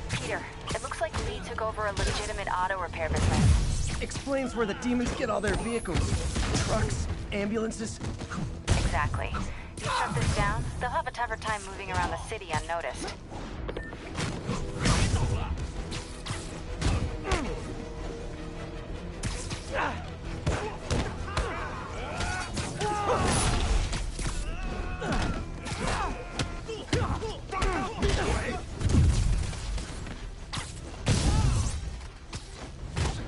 Peter, it looks like Lee took over a legitimate auto repair business. Explains where the demons get all their vehicles. Trucks, ambulances. Exactly. You shut this down, they'll have a tougher time moving around the city unnoticed.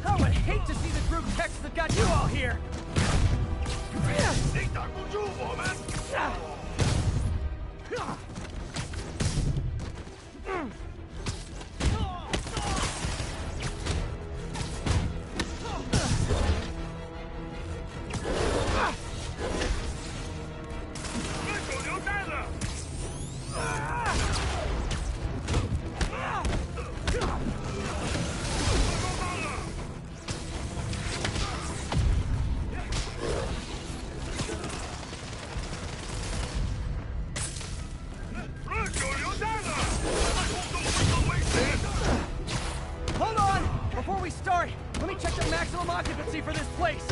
I would hate to see the group text that got you all here! Hold on! Before we start, let me check the maximum occupancy for this place!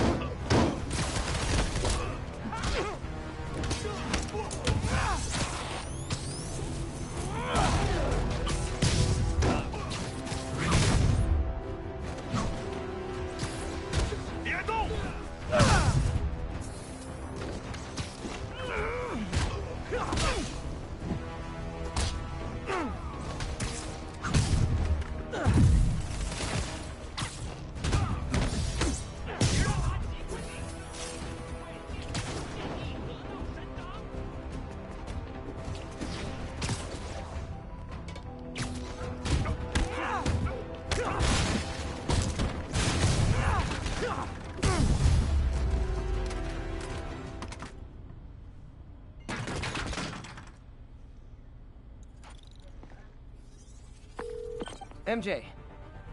MJ,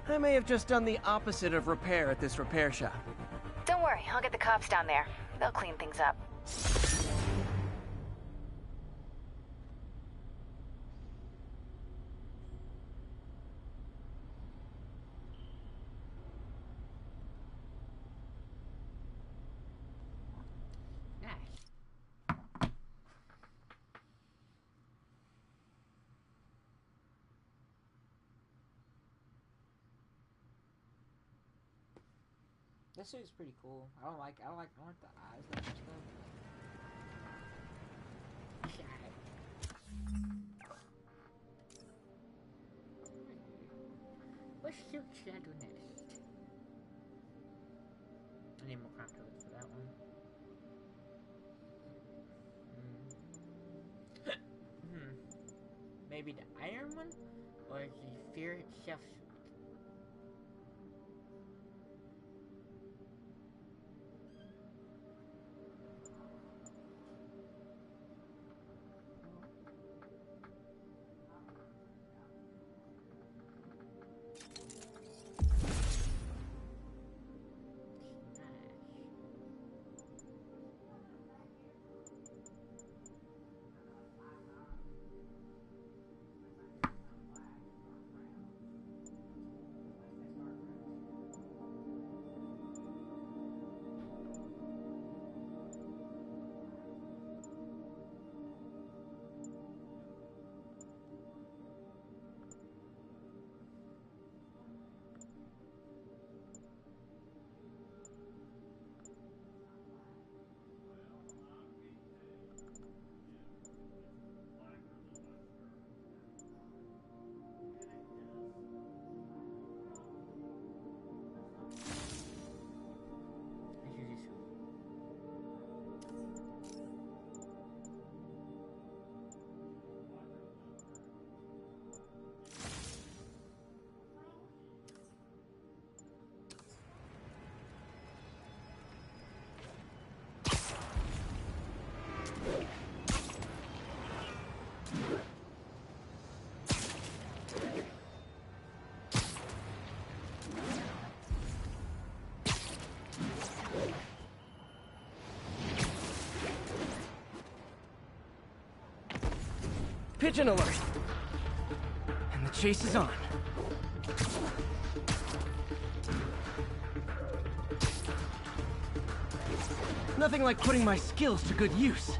I may have just done the opposite of repair at this repair shop. Don't worry, I'll get the cops down there. They'll clean things up. This suit's pretty cool. I don't like the eyes and stuff. What suit should I do next? I need more crime codes for that one. Maybe the iron one? Or the fear itself suit? pigeon alert. And the chase is on. Nothing like putting my skills to good use.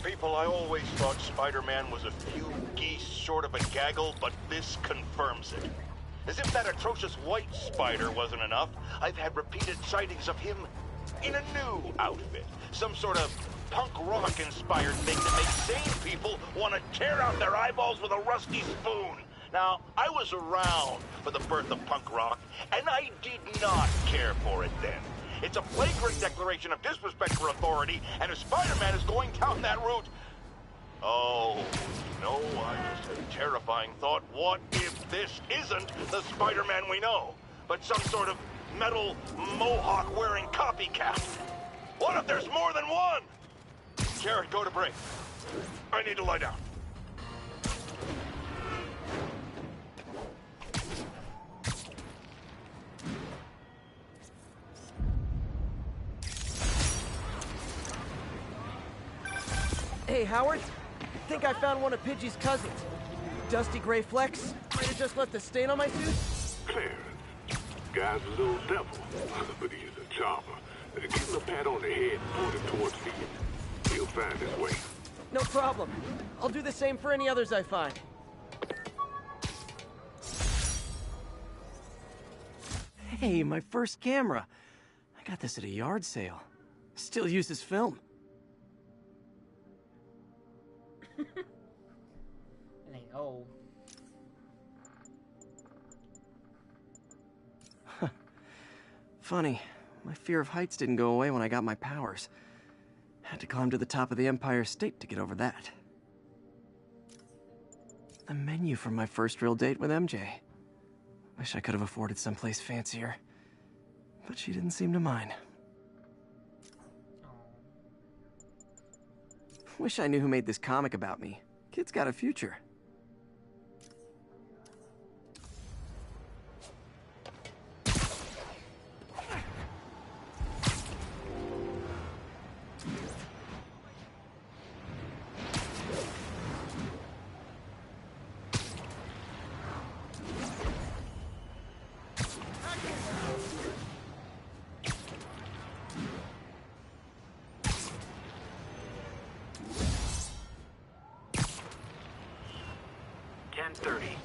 People, I always thought Spider-Man was a few geese short of a gaggle, but this confirms it. As if that atrocious white spider wasn't enough, I've had repeated sightings of him in a new outfit. Some sort of punk rock-inspired thing that makes sane people want to tear out their eyeballs with a rusty spoon. Now, I was around for the birth of punk rock, and I did not care for it then. It's a flagrant declaration of disrespect for authority, and if Spider-Man is going down that route... Oh, no, I just had a terrifying thought. What if this isn't the Spider-Man we know, but some sort of metal mohawk-wearing copycat? What if there's more than one? Jared, go to break. I need to lie down. Hey, Howard. I think I found one of Pidgey's cousins. Dusty gray flecks. Might have just left a stain on my suit. Clarence. Guy's a little devil, but he's a charmer. Give him a pat on the head and point him towards the end. He'll find his way. No problem. I'll do the same for any others I find. Hey, my first camera. I got this at a yard sale. Still uses film. It ain't old. Funny, my fear of heights didn't go away when I got my powers. Had to climb to the top of the Empire State to get over that. The menu from my first real date with MJ. Wish I could have afforded someplace fancier. But she didn't seem to mind. Wish I knew who made this comic about me. Kid's got a future.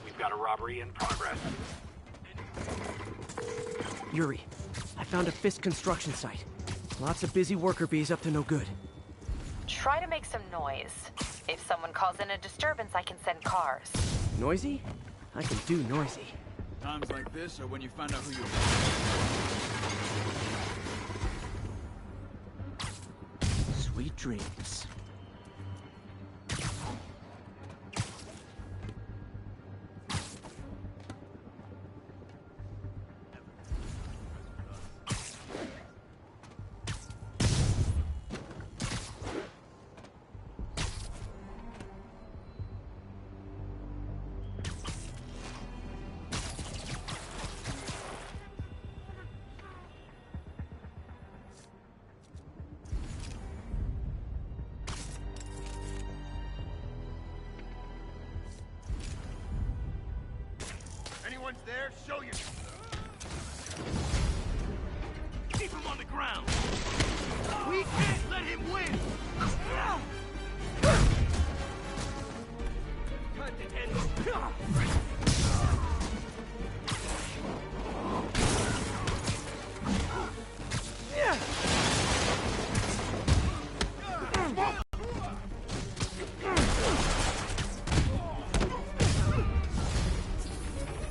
We've got a robbery in progress. Yuri, I found a Fisk construction site. Lots of busy worker bees up to no good. Try to make some noise. If someone calls in a disturbance, I can send cars. Noisy? I can do noisy. Times like this are when you find out who you are. Sweet dreams. Anyone's there? Show you. Keep him on the ground. We can't let him win. Time to end this.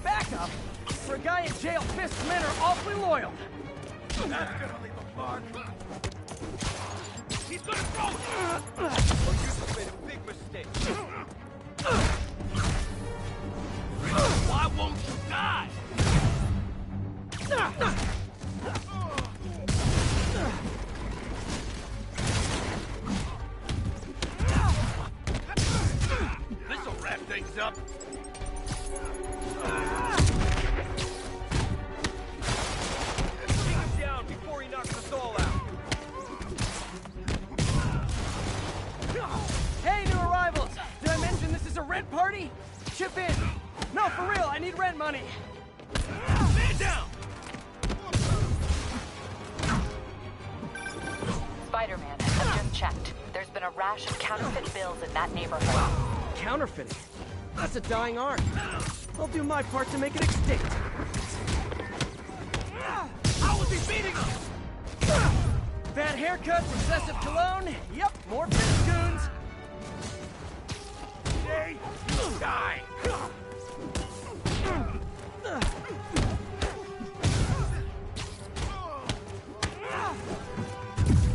Backup? For a guy in jail, Fisk's men are awfully loyal. That's gonna leave a mark. He's gonna throw it. Oh, you just made a big mistake. Why won't you die? This'll wrap things up. rent party? Chip in. No, for real, I need rent money. Man down! Spider-Man, I've just checked. There's been a rash of counterfeit bills in that neighborhood. Counterfeiting? That's a dying art. I'll do my part to make it extinct. How was he beating us? Bad haircuts, excessive cologne. Yep, more fist goons. Hey, die!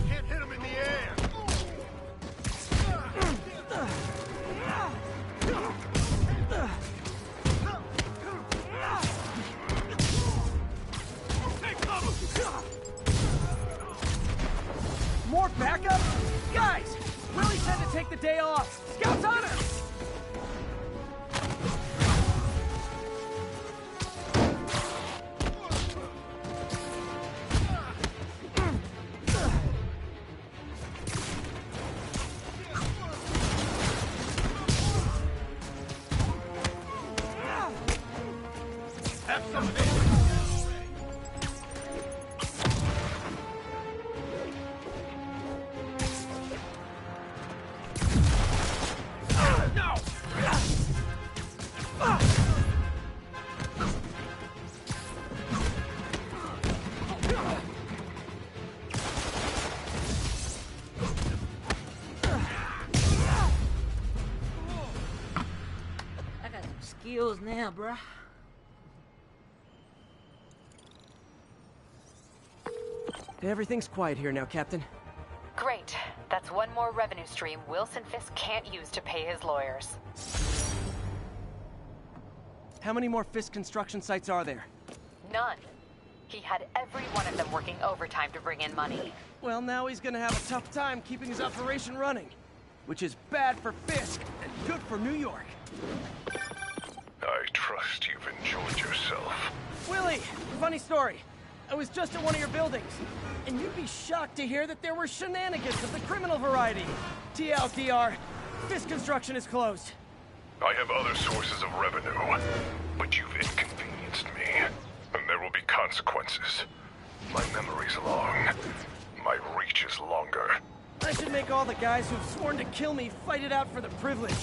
Can't hit him in the air. More backup? Guys, Willie said to take the day off. Scouts on us! Have some of this. I got some skills now, bruh. Everything's quiet here now, Captain. Great. That's one more revenue stream Wilson Fisk can't use to pay his lawyers. How many more Fisk construction sites are there? None. He had every one of them working overtime to bring in money. Well, now he's gonna have a tough time keeping his operation running. Which is bad for Fisk and good for New York. I trust you've enjoyed yourself. Willie, funny story. I was just at one of your buildings, and you'd be shocked to hear that there were shenanigans of the criminal variety. TLDR, Fisk construction is closed. I have other sources of revenue, but you've inconvenienced me, and there will be consequences. My memory's long. My reach is longer. I should make all the guys who've sworn to kill me fight it out for the privilege.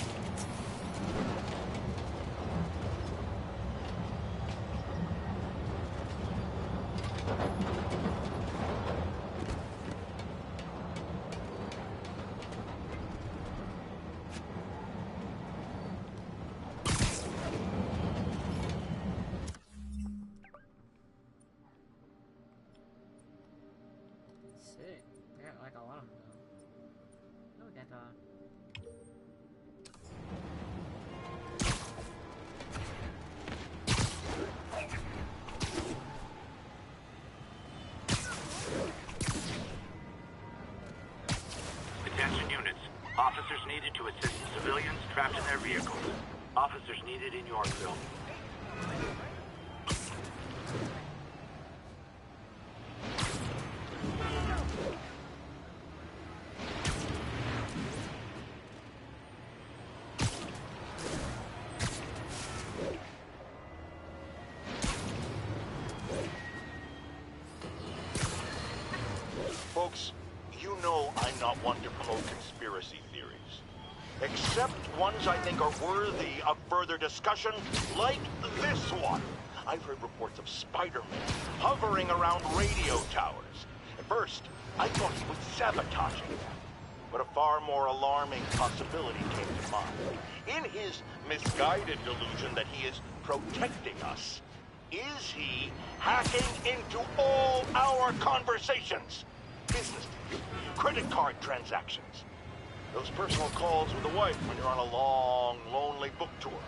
Sick. I got like a lot of them though. Look at that. Attention units. Officers needed to assist civilians trapped in their vehicles. Officers needed in Yorkville. Folks, you know I'm not one to promote conspiracy theories. Except ones I think are worthy of further discussion, like this one. I've heard reports of Spider-Man hovering around radio towers. At first, I thought he was sabotaging them. But a far more alarming possibility came to mind. In his misguided delusion that he is protecting us, is he hacking into all our conversations? Business, credit card transactions, those personal calls with the wife when you're on a long, lonely book tour.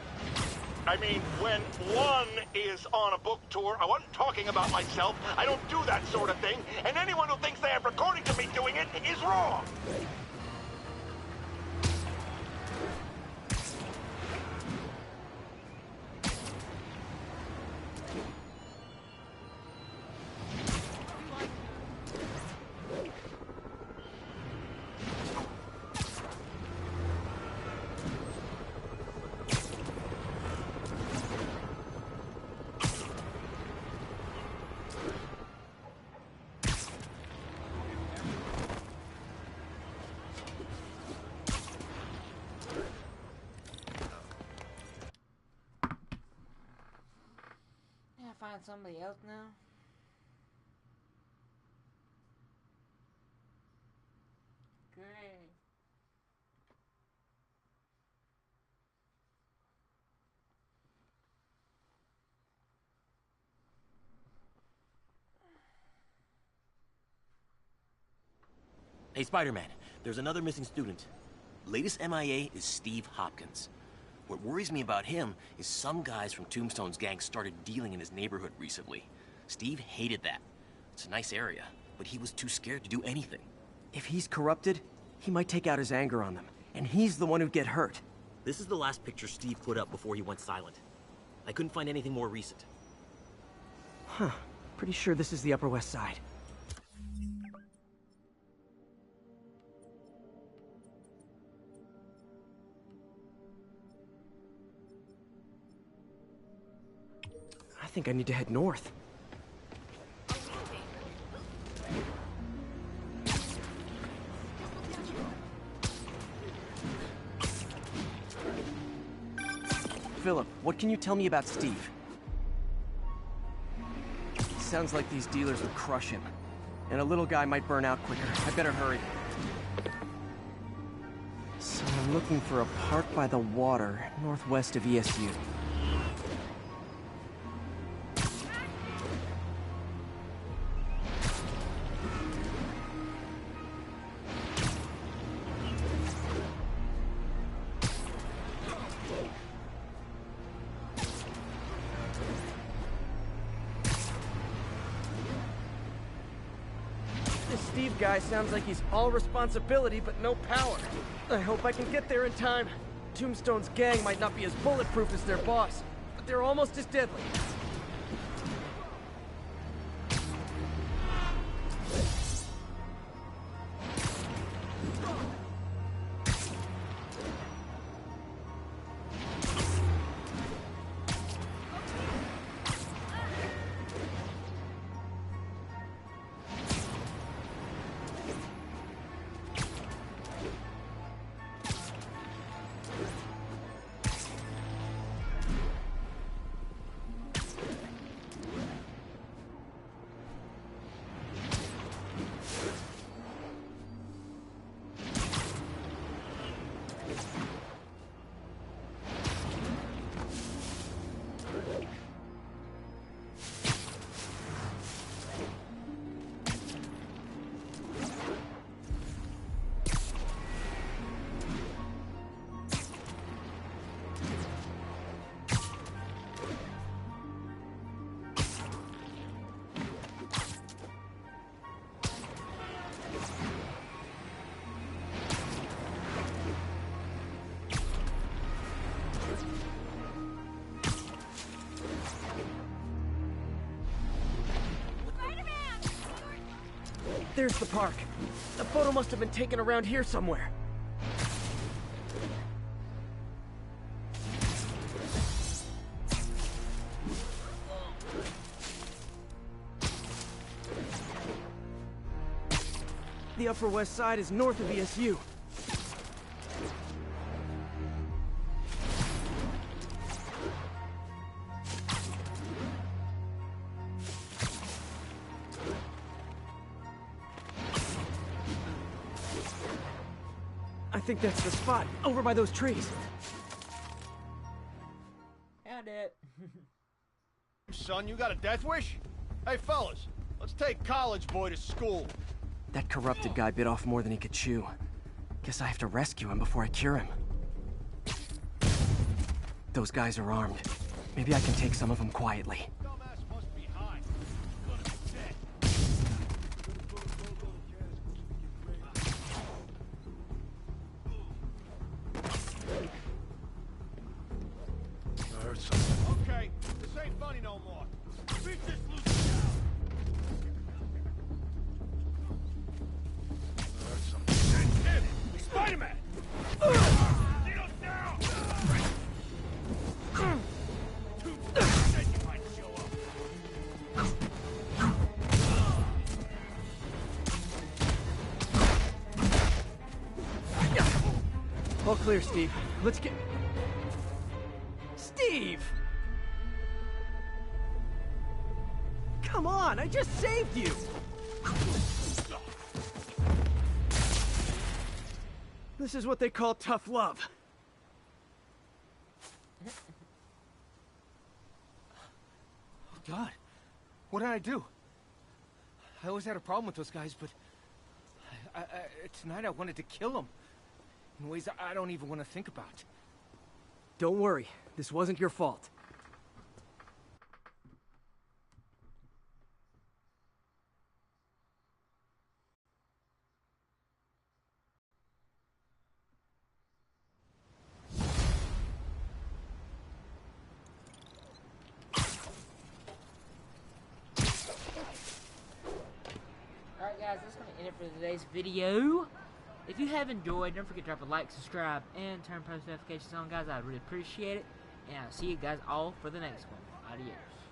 I mean, when one is on a book tour, I wasn't talking about myself. I don't do that sort of thing, and anyone who thinks they have recordings of me doing it is wrong. find somebody else now? Great. Hey, Spider-Man, there's another missing student. Latest MIA is Steve Hopkins. What worries me about him is some guys from Tombstone's gang started dealing in his neighborhood recently. Steve hated that. It's a nice area, but he was too scared to do anything. If he's corrupted, he might take out his anger on them, and he's the one who'd get hurt. This is the last picture Steve put up before he went silent. I couldn't find anything more recent. Huh. Pretty sure this is the Upper West Side. I think I need to head north. Philip, what can you tell me about Steve? Sounds like these dealers would crush him. And a little guy might burn out quicker. I better hurry. So I'm looking for a park by the water, northwest of ESU. Steve guy sounds like he's all responsibility but no power. I hope I can get there in time. Tombstone's gang might not be as bulletproof as their boss, but they're almost as deadly. There's the park. The photo must have been taken around here somewhere. The Upper West Side is north of ESU. I think that's the spot, over by those trees. Found it. Son, you got a death wish? Hey, fellas, let's take College Boy to school. That corrupted guy bit off more than he could chew. Guess I have to rescue him before I cure him. Those guys are armed. Maybe I can take some of them quietly. Okay, this ain't funny no more. Beat this loose down. Spider-Man! Needles down! Said you might show up. All clear, Steve. Let's get... Steve! Come on, I just saved you! This is what they call tough love. Oh, God. What did I do? I always had a problem with those guys, but... tonight I wanted to kill them. In ways I don't even want to think about. Don't worry, this wasn't your fault. Alright guys, that's going to end it for today's video. If you have enjoyed, don't forget to drop a like, subscribe, and turn post notifications on, guys. I'd really appreciate it. And I'll see you guys all for the next one. Adios.